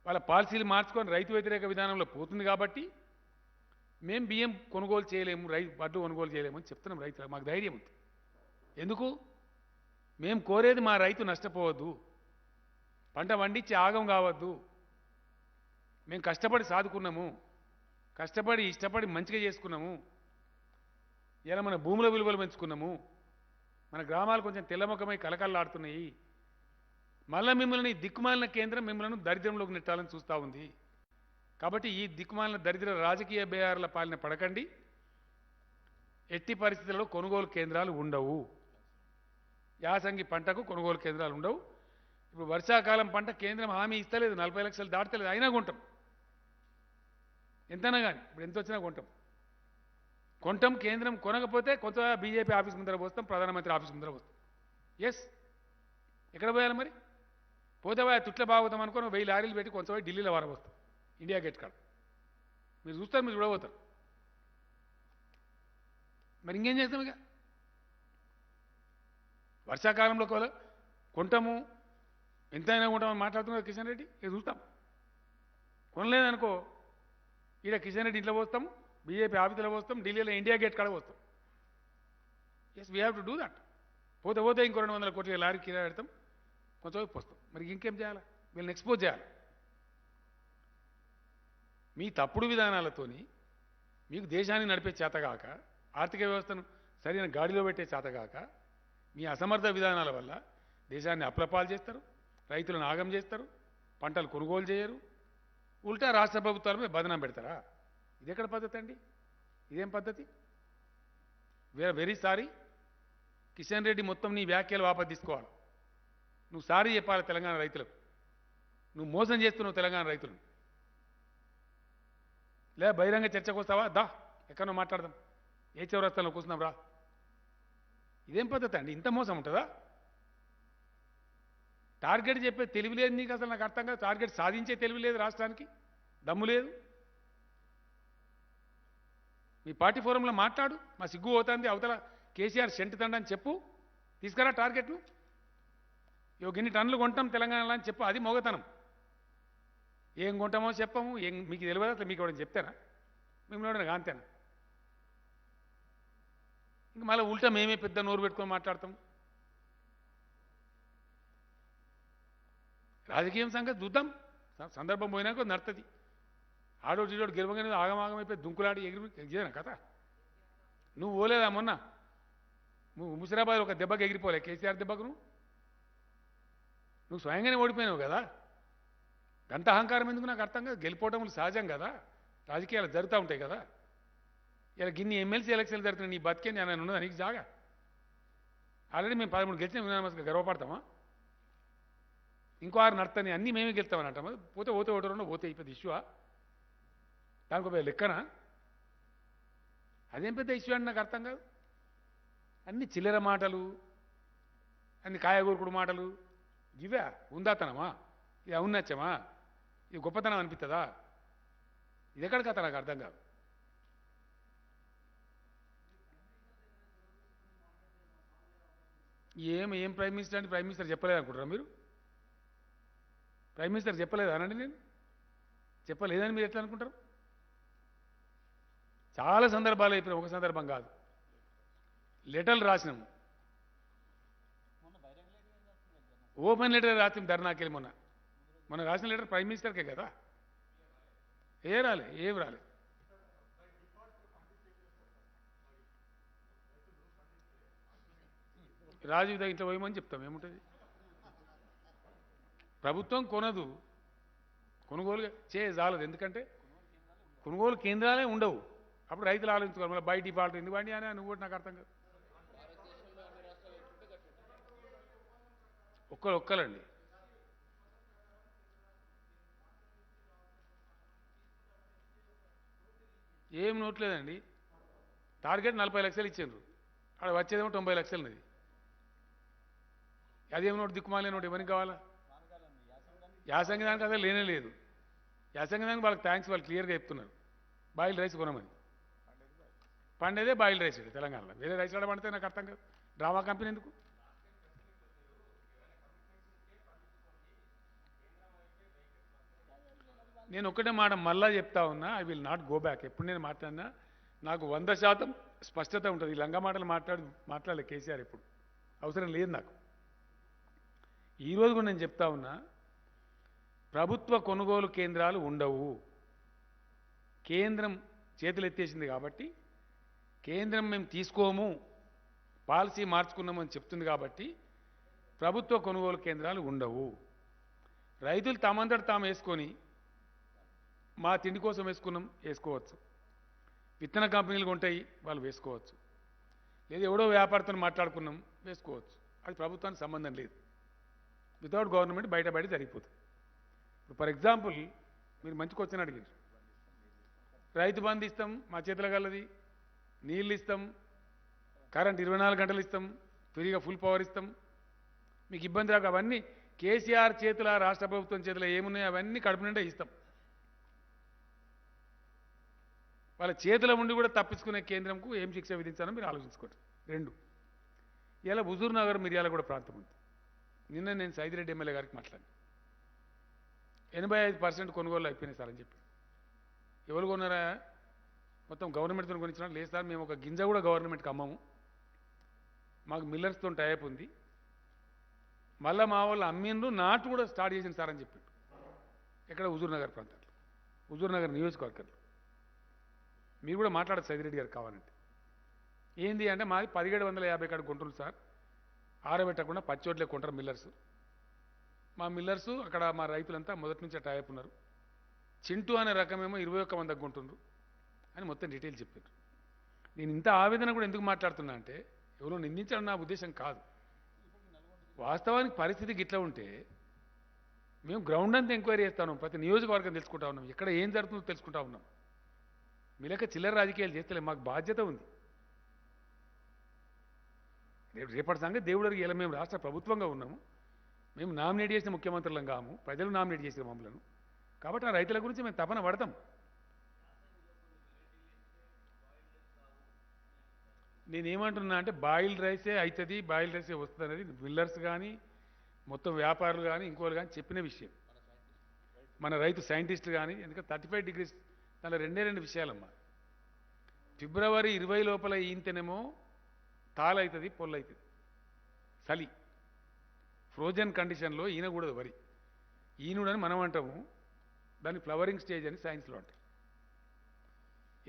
S1: వాళ్ళ పాలసీలు మార్చుకొని రైతు వ్యతిరేక విధానంలో పోతుంది కాబట్టి మేము బియ్యం కొనుగోలు చేయలేము, వడ్లు కొనుగోలు చేయలేము అని చెప్తున్నాం రైతులకు. మాకు ధైర్యం ఉంది. ఎందుకు? మేము కోరేది మా రైతు నష్టపోవద్దు, పంట వండించి ఆగం కావద్దు. మేము కష్టపడి సాదుకున్నాము, కష్టపడి ఇష్టపడి మంచిగా చేసుకున్నాము. ఇలా మన భూముల విలువలు పెంచుకున్నాము, మన గ్రామాలు కొంచెం తెల్లముఖమై కలకల్లాడుతున్నాయి. మళ్ళీ మిమ్మల్ని దిక్కుమాలిన కేంద్రం మిమ్మల్ని దరిద్రంలోకి నెట్టాలని చూస్తూ ఉంది. కాబట్టి ఈ దిక్కుమాలిన దరిద్ర రాజకీయ బేయారుల పాలన పడకండి. ఎట్టి పరిస్థితుల్లో కొనుగోలు కేంద్రాలు ఉండవు. యాసంగి పంటకు కొనుగోలు కేంద్రాలు ఉండవు. ఇప్పుడు వర్షాకాలం పంట కేంద్రం హామీ ఇస్తలేదు, 40 లక్షలు దాటలేదు, అయినా కొంటాం. ఎంతైనా కానీ ఇప్పుడు ఎంత వచ్చినా కొంటాం. కేంద్రం కొనకపోతే కొంత బీజేపీ ఆఫీస్ ముందర పోస్తాం, ప్రధానమంత్రి ఆఫీస్ ముందర పోస్తాం. ఎస్, ఎక్కడ పోయాలి మరి? పోతే తుట్ల బాగుతాం అనుకుని 1000 లారీలు పెట్టి కొంచెం పోయి ఢిల్లీలో వారబోస్తాం, ఇండియా గేట్ కాడ. మీరు చూస్తారు, మీరు చూడబోతారు. మరి ఇంకేం చేస్తాం? ఇక వర్షాకాలంలో కొంటాము, ఎంతైనా కొంటామని మాట్లాడుతున్నారు కిషన్ రెడ్డి. ఇక చూస్తాం. కొనలేదనుకో, ఈడ కిషన్ రెడ్డి ఇంట్లో పోస్తాం, బీజేపీ ఆఫీసులో పోస్తాం, ఢిల్లీలో ఇండియా గేట్ కాడ పోస్తాం. Yes, we have to do that. పోతే ఇంకో 200 కోట్ల లారీ కిరాయి పెడతాం, కొంచెం పోస్తాం. మరి ఇంకేం చేయాలి? వీళ్ళని ఎక్స్పోజ్ చేయాలి. మీ తప్పుడు విధానాలతోని మీకు దేశాన్ని నడిపే చేతగాక, ఆర్థిక వ్యవస్థను సరైన గాడిలో పెట్టే చేతగాక, మీ అసమర్థ విధానాల వల్ల దేశాన్ని అప్రపాలు చేస్తారు, రైతులను ఆగం చేస్తారు, పంటలు కొనుగోలు చేయరు, ఉల్టా రాష్ట్ర ప్రభుత్వాలపై బదనం పెడతారా? ఇది ఎక్కడ పద్ధతి అండి? ఇదేం పద్ధతి? వెరీ సారీ కిషన్ రెడ్డి, మొత్తం నీ వ్యాఖ్యలు వాపసు తీసుకోవాలి. నువ్వు సారీ చెప్పాలి తెలంగాణ రైతులకు. నువ్వు మోసం చేస్తున్నావు తెలంగాణ రైతులను. లేదా బహిరంగ చర్చకు వస్తావా? దా, ఎక్కడో మాట్లాడదాం, ఏ చౌరస్తాలో కూర్చున్నాం రా. ఇదేం పద్ధతి అండి? ఇంత మోసం ఉంటుందా? టార్గెట్ చెప్పే తెలివి లేదు నీకు. అసలు నాకు అర్థం కాదు. టార్గెట్ సాధించే తెలివి లేదు, రాష్ట్రానికి దమ్ము లేదు. మీ పార్టీ ఫోరంలో మాట్లాడు, మా సిగ్గు పోతుంది, అవతల కేసీఆర్ సెంటు తండని చెప్పు, తీసుకురా టార్గెట్ను. ఇన్ని టన్నులు కొంటాం తెలంగాణలో అని చెప్పు, అది మొగతనం. ఏం కొంటామో చెప్పము, మీకు తెలియదు. అసలు మీకు ఎవరైనా చెప్తారా? మిమ్మల్ని ఎవరైనా అంతేనా? ఇంక మళ్ళీ ఉల్టా మేమే పెద్ద నోరు పెట్టుకొని మాట్లాడతాం. రాజకీయం సంగతి చూద్దాం, సందర్భం పోయినాక నడుతుంది. ఆడోడు ఈడోడు గెలవగానే ఆగమాగమైపోయి దుంకులాడి ఎగిరినా కథ. నువ్వు పోలేదా మొన్న? ముసిరాబాద్ ఒక దెబ్బకి ఎగిరిపోలే, కేసీఆర్ దెబ్బకు నువ్వు స్వయంగానే ఓడిపోయినావు కదా. గంత అహంకారం ఎందుకు నాకు అర్థం కాదు. గెలిపోవటములు సహజం కదా, రాజకీయాలు జరుగుతూ ఉంటాయి కదా. ఇలా గిన్ని ఎమ్మెల్సీ ఎలక్షన్లు జరుగుతున్నాయి, నీ బతికే నేను ఉన్నదా నీకు జాగా? ఆల్రెడీ మేము 13 గెలిచిన యునానిమస్గా గర్వపడతామా? ఇంకో 6 నడతాని అన్నీ మేమే గెలుస్తామని అంటామా? పోతే ఓటరు పోతే పెద్ద ఇష్యూవా? దానికి ఒక లెక్కనా? అదేం పెద్ద ఇష్యూ అని నాకు అర్థం కాదు. అన్ని చిల్లర మాటలు, అన్ని కాయగూరుకుడు మాటలు, ఇవే ఉందాతనమా? ఇది ఔన్నత్యమా? ఇది గొప్పతనం అనిపిస్తుందా? ఇది ఎక్కడ కథ నాకు అర్థం కాదు. ఏం ప్రైమ్ మినిస్టర్ అంటే ప్రైమ్ మినిస్టర్ చెప్పలేదు అనుకుంటారా మీరు? ప్రైమ్ మినిస్టర్ చెప్పలేదా అనండి? నేను చెప్పలేదని మీరు ఎట్లా అనుకుంటారు? చాలా సందర్భాలు అయిపోయినాయి, ఒక సందర్భం కాదు. లెటర్లు రాసినాము, ఓపెన్ లెటర్ రాసినాం ధర్నాకి మొన్న రాసిన లెటర్ ప్రైమ్ మినిస్టర్కే కదా. ఏం రాలే. రాజీవ్ దగ్గర ఇంట్లో పోయమని చెప్తాం, ఏముంటుంది? ప్రభుత్వం కొనదు, కొనుగోలు చేయజాలదు. ఎందుకంటే కొనుగోలు కేంద్రాలే ఉండవు. అప్పుడు రైతులు ఆలోచించుకోవాలి, మళ్ళీ బై డిఫాల్ట్ ఎందుకు అండి అని. నువ్వు కూడా నాకు అర్థం కాదు. ఒక్కలండి. ఏం నోట్లేదండి. టార్గెట్ 40 లక్షలు ఇచ్చిండ్రు, అక్కడ వచ్చేదేమో 90 లక్షలున్నది. అదేమో నోటు దిక్కుమాలే నోటు ఎవరికి కావాలా? యాసంగి దానికి అసలు లేనే లేదు. యాసంగి దానికి వాళ్ళకి థ్యాంక్స్, వాళ్ళు క్లియర్గా చెప్తున్నారు బాయిల్ రైస్ కొనమని. పండేదే బాయిల్ రైస్ తెలంగాణలో. వేరే రైస్ కూడా పండితే నాకు అర్థం కాదు. డ్రామా కంపెనీ ఎందుకు? నేను ఒక్కటే మాట మళ్ళా చెప్తా ఉన్నా, I will not go back. ఎప్పుడు నేను మాట్లాడినా నాకు 100% స్పష్టత ఉంటుంది. ఈ లంగా మాటలు మాట్లాడలే కేసీఆర్ ఎప్పుడు, అవసరం లేదు నాకు. ఈరోజు కూడా నేను చెప్తా ఉన్నా, ప్రభుత్వ కొనుగోలు కేంద్రాలు ఉండవు. కేంద్రం చేతులు ఎత్తేసింది కాబట్టి, కేంద్రం మేము తీసుకోము, పాలసీ మార్చుకున్నామని చెప్తుంది కాబట్టి ప్రభుత్వ కొనుగోలు కేంద్రాలు ఉండవు. రైతులు తమంతట తాము వేసుకొని, మా తిండి కోసం వేసుకోవచ్చు. విత్తన కంపెనీలు ఉంటాయి, వాళ్ళు వేసుకోవచ్చు. లేదా ఎవడో వ్యాపారతో మాట్లాడుకున్నాం, వేసుకోవచ్చు. అది ప్రభుత్వానికి సంబంధం లేదు. వితౌట్ గవర్నమెంట్ బయట జరిగిపోతుంది. ఇప్పుడు ఫర్ ఎగ్జాంపుల్ మీరు మంచి క్వశ్చన్ అడిగారు. రైతు బంధు ఇస్తాం, మా చేతుల గలది. నీళ్ళు ఇస్తాం, కరెంట్ 24 గంటలు ఇస్తాం, ఫ్రీగా ఫుల్ పవర్ ఇస్తాం, మీకు ఇబ్బంది రాక. అవన్నీ కేసీఆర్ చేతుల, రాష్ట్ర ప్రభుత్వం చేతుల ఏమున్నాయో అవన్నీ కడుపు నిండా ఇస్తాం. వాళ్ళ చేతిలో ఉండి కూడా తప్పించుకునే కేంద్రంకు ఏం శిక్ష విధించాలో మీరు ఆలోచించుకోండి. 2, ఇలా హుజూర్ నగర్ మిర్యాల కూడా ప్రాంతం ఉంది. నిన్న నేను సైదిరెడ్డి ఎమ్మెల్యే గారికి మాట్లాడాను. 85% కొనుగోలు అయిపోయినాయి సార్ అని చెప్పి. ఎవరు కొన్నారా? మొత్తం గవర్నమెంట్తో కొనిచ్చినా? లేదు సార్, మేము ఒక గింజ కూడా గవర్నమెంట్కి అమ్మము, మాకు మిల్లర్స్తో టైప్ ఉంది. మళ్ళీ మా వాళ్ళు అమ్మిండ్రు, నాటు కూడా స్టార్ట్ చేసింది సార్ అని చెప్పాడు. ఎక్కడ? హుజూర్ నగర్ ప్రాంతంలో, హుజూర్ నగర్ నియోజకవర్గంలో. మీరు కూడా మాట్లాడచ్చు సైదిరెడ్డి గారు కావాలంటే. ఏంది అంటే మాది 1750 కాడ గుంటలు సార్, ఆరబెట్టకుండా పచ్చోట్లే కొంటారు మిల్లర్స్. మా మిల్లర్స్ అక్కడ మా రైతులంతా మొదటి నుంచి టైప్ ఉన్నారు. చింటూ అనే రకమేమో 21 మందికి కొంటుండ్రు అని మొత్తం డీటెయిల్ చెప్పారు. నేను ఇంత ఆవేదన కూడా ఎందుకు మాట్లాడుతున్నా అంటే, ఎవరో నిందించడం నా ఉద్దేశం కాదు. వాస్తవానికి పరిస్థితికి ఇట్లా ఉంటే మేము గ్రౌండ్ అంతా ఎంక్వైరీ చేస్తా ఉన్నాం, ప్రతి నియోజకవర్గం తెలుసుకుంటా ఉన్నాం, ఎక్కడ ఏం జరుగుతుందో తెలుసుకుంటా ఉన్నాం. మీ లెక్క చిల్లర రాజకీయాలు చేస్తలే, మాకు బాధ్యత ఉంది. రేపటి సంగతి దేవుడికి. ఇలా మేము రాష్ట్ర ప్రభుత్వంగా ఉన్నాము, మేము నామినేట్ చేసిన ముఖ్యమంత్రులం కాము, ప్రజలు నామినేట్ చేసిన మమ్మలను. కాబట్టి ఆ రైతుల గురించి మేము తపన పడతాం. నేనేమంటున్నా అంటే బాయిల్డ్ రైసే అవుతుంది, బాయిల్డ్ రైసే వస్తుంది అనేది మిల్లర్స్ కానీ మొత్తం వ్యాపారులు కానీ ఇంకోళ్ళు కానీ చెప్పిన విషయం. మన రైతు సైంటిస్టులు కానీ. ఎందుకంటే 35 degrees దానిలో 2 విషయాలమ్మా. ఫిబ్రవరి 20 లోపల ఈంతేనేమో తాళవుతుంది, పొల్లవుతుంది, చలి, ఫ్రోజన్ కండిషన్లో ఈనకూడదు వరి. ఈనుడని మనం అంటాము, దాన్ని ఫ్లవరింగ్ స్టేజ్ అని సైన్స్లో అంటారు.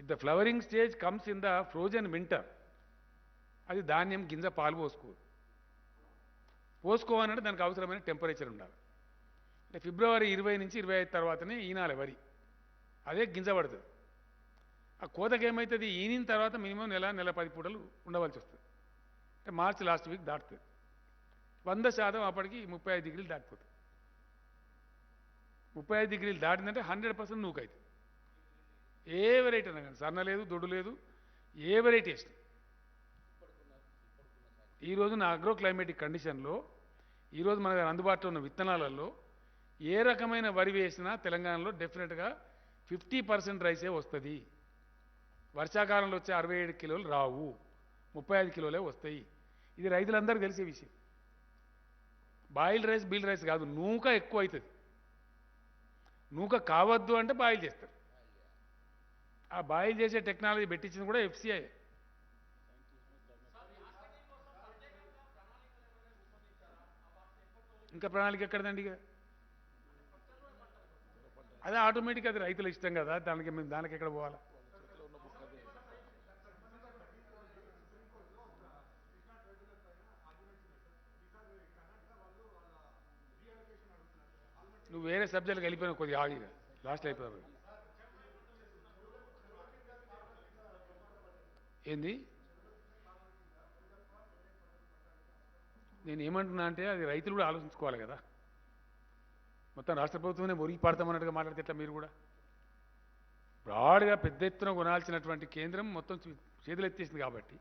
S1: If the flowering stage comes in the frozen winter, అది ధాన్యం గింజ పాలు పోసుకోవాలంటే దానికి అవసరమైన టెంపరేచర్ ఉండాలి. అంటే ఫిబ్రవరి 20 నుంచి 25 తర్వాతనే ఈనాలి వరి, అదే గింజ పడుతుంది. ఆ కోతకి ఏమవుతుంది? ఈనిన తర్వాత మినిమం నెల 10 పూటలు ఉండవలసి వస్తుంది. అంటే మార్చి లాస్ట్ వీక్ దాటుతుంది. 100% అప్పటికి 35 degrees దాటిపోతుంది. 35 degrees దాటిందంటే 100% నూకైతుంది. ఏ వెరైటీ అయినా కానీ, సన్న లేదు, దొడ్డు లేదు, ఏ వెరైటీ వేసిన. ఈరోజు నా అగ్రో క్లైమేటిక్ కండిషన్లో, ఈరోజు మన దగ్గర అందుబాటులో ఉన్న విత్తనాలలో ఏ రకమైన వరి వేసినా తెలంగాణలో డెఫినెట్గా 50% రైసే వస్తుంది. వర్షాకాలంలో వచ్చే 67 కిలోలు రావు, 35 కిలోలే వస్తాయి. ఇది రైతులందరికీ తెలిసే విషయం. బాయిల్ రైస్ బీల్ రైస్ కాదు, నూక ఎక్కువ అవుతుంది. నూక కావద్దు అంటే బాయిల్ చేస్తారు. ఆ బాయిల్ చేసే టెక్నాలజీ పెట్టించింది కూడా ఎఫ్సిఐ. ఇంకా ప్రణాళిక ఎక్కడదండి? ఇక అదే ఆటోమేటిక్, అది రైతుల ఇష్టం కదా, దానికి ఎక్కడ పోవాలా? నువ్వు వేరే సబ్జెక్టులకు వెళ్ళిపోయినా కొద్దిగా ఆగిగా లాస్ట్లో అయిపోయావు. ఏంది నేను ఏమంటున్నా అంటే, అది రైతులు కూడా ఆలోచించుకోవాలి కదా. మొత్తం రాష్ట్ర ప్రభుత్వమే ఒరిగి పడతామన్నట్టుగా మాట్లాడితే ఎట్లా? మీరు కూడా బ్రాడ్గా పెద్ద ఎత్తున కొనాల్సినటువంటి కేంద్రం మొత్తం చేతులు ఎత్తేసింది కాబట్టి,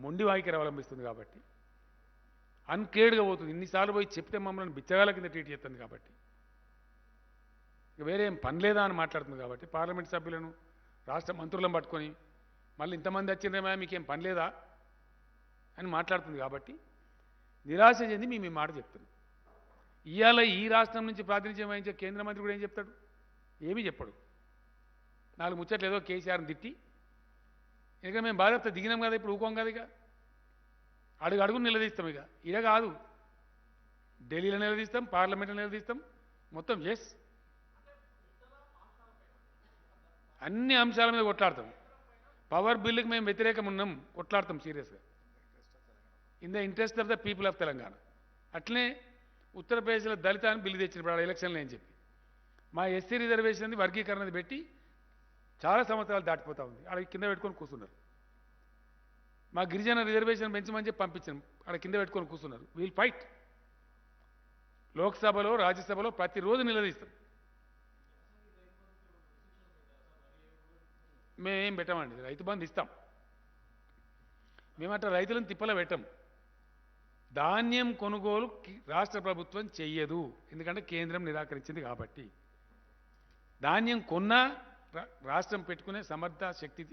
S1: మొండి వైఖరి అవలంబిస్తుంది కాబట్టి, అన్కేర్డ్గా పోతుంది. ఇన్నిసార్లు పోయి చెప్తే మమ్మల్ని బిచ్చగాల కింద ట్రీట్ చేస్తుంది కాబట్టి, వేరే ఏం పని లేదా అని మాట్లాడుతుంది కాబట్టి, పార్లమెంట్ సభ్యులను రాష్ట్ర మంత్రులను పట్టుకొని మళ్ళీ ఇంతమంది వచ్చిందేమో మీకేం పని లేదా అని మాట్లాడుతుంది కాబట్టి నిరాశ చెంది మేము ఈ మాట చెప్తున్నాం. ఇవాళ ఈ రాష్ట్రం నుంచి ప్రాతినిధ్యం వహించే కేంద్ర మంత్రి కూడా ఏం చెప్తాడు? ఏమీ చెప్పడు. 4 ముచ్చట్లు ఏదో కేసీఆర్ని తిట్టి, ఇక మేము బాధ్యత దిగినాం కదా, ఇప్పుడు ఊకోం కదా, ఇక అడుగు నిలదీస్తాం. ఇక ఇక కాదు, ఢిల్లీలో నిలదీస్తాం, పార్లమెంట్లో నిలదీస్తాం, మొత్తం అన్ని అంశాల మీద కొట్లాడతాం. పవర్ బిల్లుకి మేము వ్యతిరేకం ఉన్నాం, కొట్లాడతాం సీరియస్గా, in the interest of the people of Telangana. అట్లనే ఉత్తరప్రదేశ్లో దళిత అని బిల్లు తెచ్చినప్పుడు ఎలక్షన్లు అని చెప్పి మా ఎస్సీ రిజర్వేషన్ వర్గీకరణది పెట్టి చాలా సంవత్సరాలు దాటిపోతూ ఉంది. అక్కడ కింద పెట్టుకొని కూర్చున్నారు. మా గిరిజన రిజర్వేషన్ పెంచమని చెప్పి పంపించాం, అక్కడ కింద పెట్టుకొని కూర్చున్నారు. Wheel fight. లోక్సభలో రాజ్యసభలో ప్రతిరోజు నిలదీస్తాం. మేమేం పెట్టామండి, రైతు బంధు ఇస్తాం. మేమట్లా రైతులను తిప్పలో పెట్టాం. ధాన్యం కొనుగోలు రాష్ట్ర ప్రభుత్వం చెయ్యదు, ఎందుకంటే కేంద్రం నిరాకరించింది కాబట్టి. ధాన్యం కొన్నా రాష్ట్రం పెట్టుకునే సమర్థ శక్తి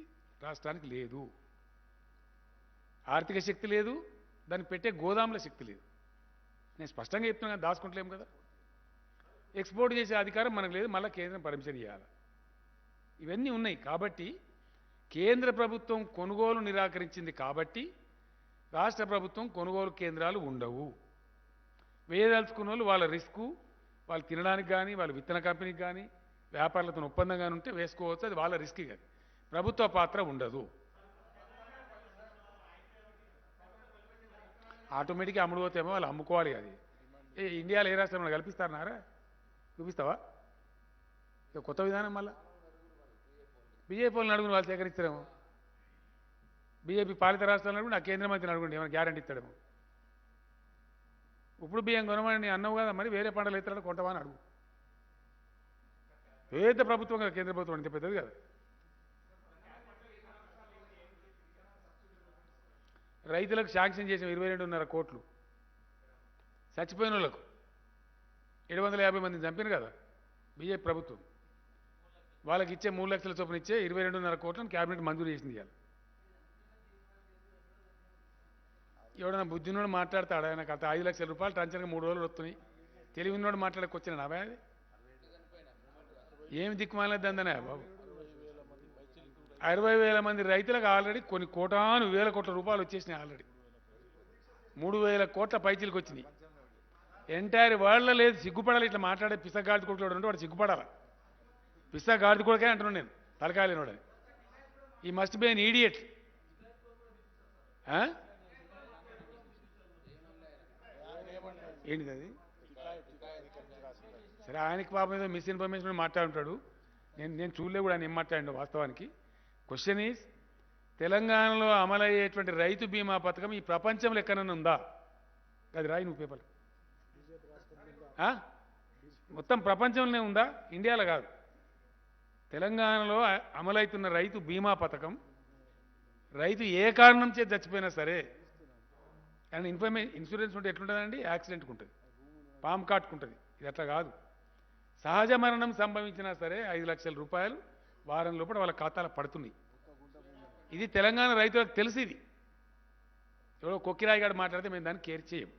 S1: రాష్ట్రానికి లేదు, ఆర్థిక శక్తి లేదు, దాన్ని పెట్టే గోదాముల శక్తి లేదు. నేను స్పష్టంగా చెప్తున్నా, దాచుకుంటలేము కదా. ఎక్స్పోర్ట్ చేసే అధికారం మనకు లేదు, మళ్ళీ కేంద్రం పర్మిషన్ ఇవ్వాలి. ఇవన్నీ ఉన్నాయి కాబట్టి కేంద్ర ప్రభుత్వం కొనుగోలు నిరాకరించింది కాబట్టి రాష్ట్ర ప్రభుత్వం కొనుగోలు కేంద్రాలు ఉండవు. వేయదలుచుకున్న వాళ్ళు వాళ్ళ రిస్కు, వాళ్ళు తినడానికి కానీ, వాళ్ళ విత్తన కంపెనీకి కానీ, వ్యాపారులతో ఒప్పందం కానీ ఉంటే వేసుకోవచ్చు, అది వాళ్ళ రిస్క్. కానీ ప్రభుత్వ పాత్ర ఉండదు. ఆటోమేటిక్గా అమ్ముడుపోతేమో వాళ్ళు అమ్ముకోవాలి. అది ఇండియాలో ఏ రాష్ట్రంలో కల్పిస్తారన్నారా? చూపిస్తావా? కొత్త విధానం. మళ్ళీ బీజేపీ వాళ్ళని అడుగుని వాళ్ళు సేకరిస్తారేమో. బీజేపీ పాలిత రాష్ట్రాలను అడుగుని, ఆ కేంద్ర మంత్రిని అడుగుండి, ఏమైనా గ్యారంటీ ఇస్తాడేమో. ఇప్పుడు బియ్యం కొనమని అన్నావు కదా, మరి వేరే పంటలు ఎత్తాడు కొంటవా అని అడుగు. పెద్ద ప్రభుత్వం కదా, కేంద్ర ప్రభుత్వం అంటే పెద్దది కదా. రైతులకు శాంక్షన్ చేసిన 22.5 కోట్లు చచ్చిపోయిన వాళ్ళకు 750 మందిని చంపిన కదా బీజేపీ ప్రభుత్వం. వాళ్ళకి ఇచ్చే 3 లక్షల చొప్పున ఇచ్చే 22.5 కోట్లను క్యాబినెట్ మంజూరు చేసింది. ఇవాళ ఎవడన్నా బుద్ధినోడు మాట్లాడతాడు, ఆయనకు అంత 5 లక్షల రూపాయలు టంచనగా 3 రోజులు వస్తున్నాయి. తెలివినోడు మాట్లాడకొచ్చిన నావే. అది ఏమి దిక్కుమాలేదందనే బాబు. 60,000 మంది రైతులకు ఆల్రెడీ కొన్ని కోటాను వేల కోట్ల రూపాయలు వచ్చేసినాయి. ఆల్రెడీ 3,000 కోట్ల పైచీలకు వచ్చినాయి. ఎంటైర్ వరల్డ్లో లేదు. సిగ్గుపడాలి ఇట్లా మాట్లాడే పిసగాడి కొడుకులు ఉంటే వాడు సిగ్గుపడాలి. పిసగాడి కొడుకే అంటున్నాను నేను, తలకాయలేనోడని. ఈ మస్ట్ బి ఎన్ ఈడియట్. ఏంటిది అది? సరే, ఆయనకి పాపం ఏదో మిస్ఇన్ఫర్మేషన్ మాట్లాడుంటాడు. నేను చూడలే కూడా ఆయన ఏం మాట్లాడిండు వాస్తవానికి. క్వశ్చన్ ఈజ్, తెలంగాణలో అమలయ్యేటువంటి రైతు బీమా పథకం ఈ ప్రపంచంలో ఎక్కడైనా ఉందా? అది రాయి నువ్వు పేపర్. మొత్తం ప్రపంచంలోనే ఉందా, ఇండియాలో కాదు. తెలంగాణలో అమలవుతున్న రైతు బీమా పథకం, రైతు ఏ కారణం చేతి చచ్చిపోయినా సరే, అండ్ ఇన్సూరెన్స్ ఉంటే ఎట్లుంటుందండి? యాక్సిడెంట్కి ఉంటుంది, పాము కాటుకుంటుంది. ఇది అట్లా కాదు. సహజ మరణం సంభవించినా సరే 5 లక్షల రూపాయలు వారం లోపల వాళ్ళ ఖాతాలో పడుతున్నాయి. ఇది తెలంగాణ రైతులకు తెలుసు. ఇది ఎవరో కొక్కిరాయి గారు మాట్లాడితే మేము దాన్ని కేర్ చేయం.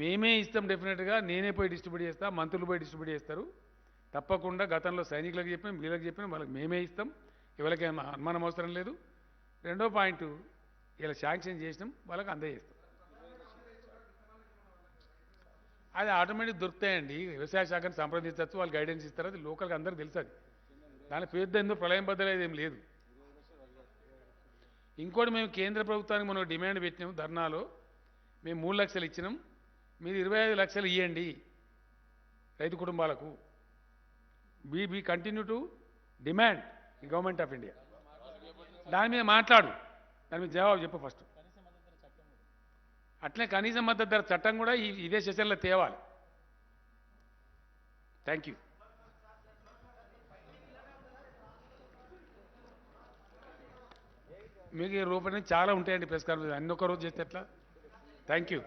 S1: మేమే ఇస్తాం డెఫినెట్గా. నేనే పోయి డిస్ట్రిబ్యూట్ చేస్తా, మంత్రులు పోయి డిస్ట్రిబ్యూట్ చేస్తారు. తప్పకుండా గతంలో సైనికులకు చెప్పినాం, వీళ్ళకి చెప్పినాం, వాళ్ళకి మేమే ఇస్తాం. ఎవరికైనా అనుమానం అవసరం లేదు. రెండో పాయింట్, ఇలా శాంక్షన్ చేసినాం, వాళ్ళకి అందజేస్తాం. అది ఆటోమేటిక్ దొరుకుతాయండి. వ్యవసాయ శాఖను సంప్రదించవచ్చు, వాళ్ళు గైడెన్స్ ఇస్తారు. అది లోకల్గా అందరికీ తెలుసు. అది దాని పెద్ద ఎందుకు ప్రళయం బద్దలేదు ఏం లేదు. ఇంకోటి, మేము కేంద్ర ప్రభుత్వానికి మనం డిమాండ్ పెట్టినాం ధర్నాలో. మేము 3 లక్షలు ఇచ్చినాం, మీరు 25 లక్షలు ఇవ్వండి రైతు కుటుంబాలకు. బీ కంటిన్యూ టు డిమాండ్ ఈ గవర్నమెంట్ ఆఫ్ ఇండియా. దాని మీద మాట్లాడు, దాని మీద జవాబు చెప్పు ఫస్ట్. అట్లే కనీస మద్దతు ధర చట్టం కూడా ఇదే సెషన్లో తేవాలి. Thank you. మీకు ఈ రూపాయలు చాలా ఉంటాయండి ప్రెస్ కాన్ఫరెన్స్, అన్ని ఒక్క రోజు చేస్తే ఎట్లా? Thank you.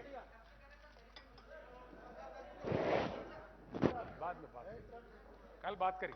S1: कल बात करें.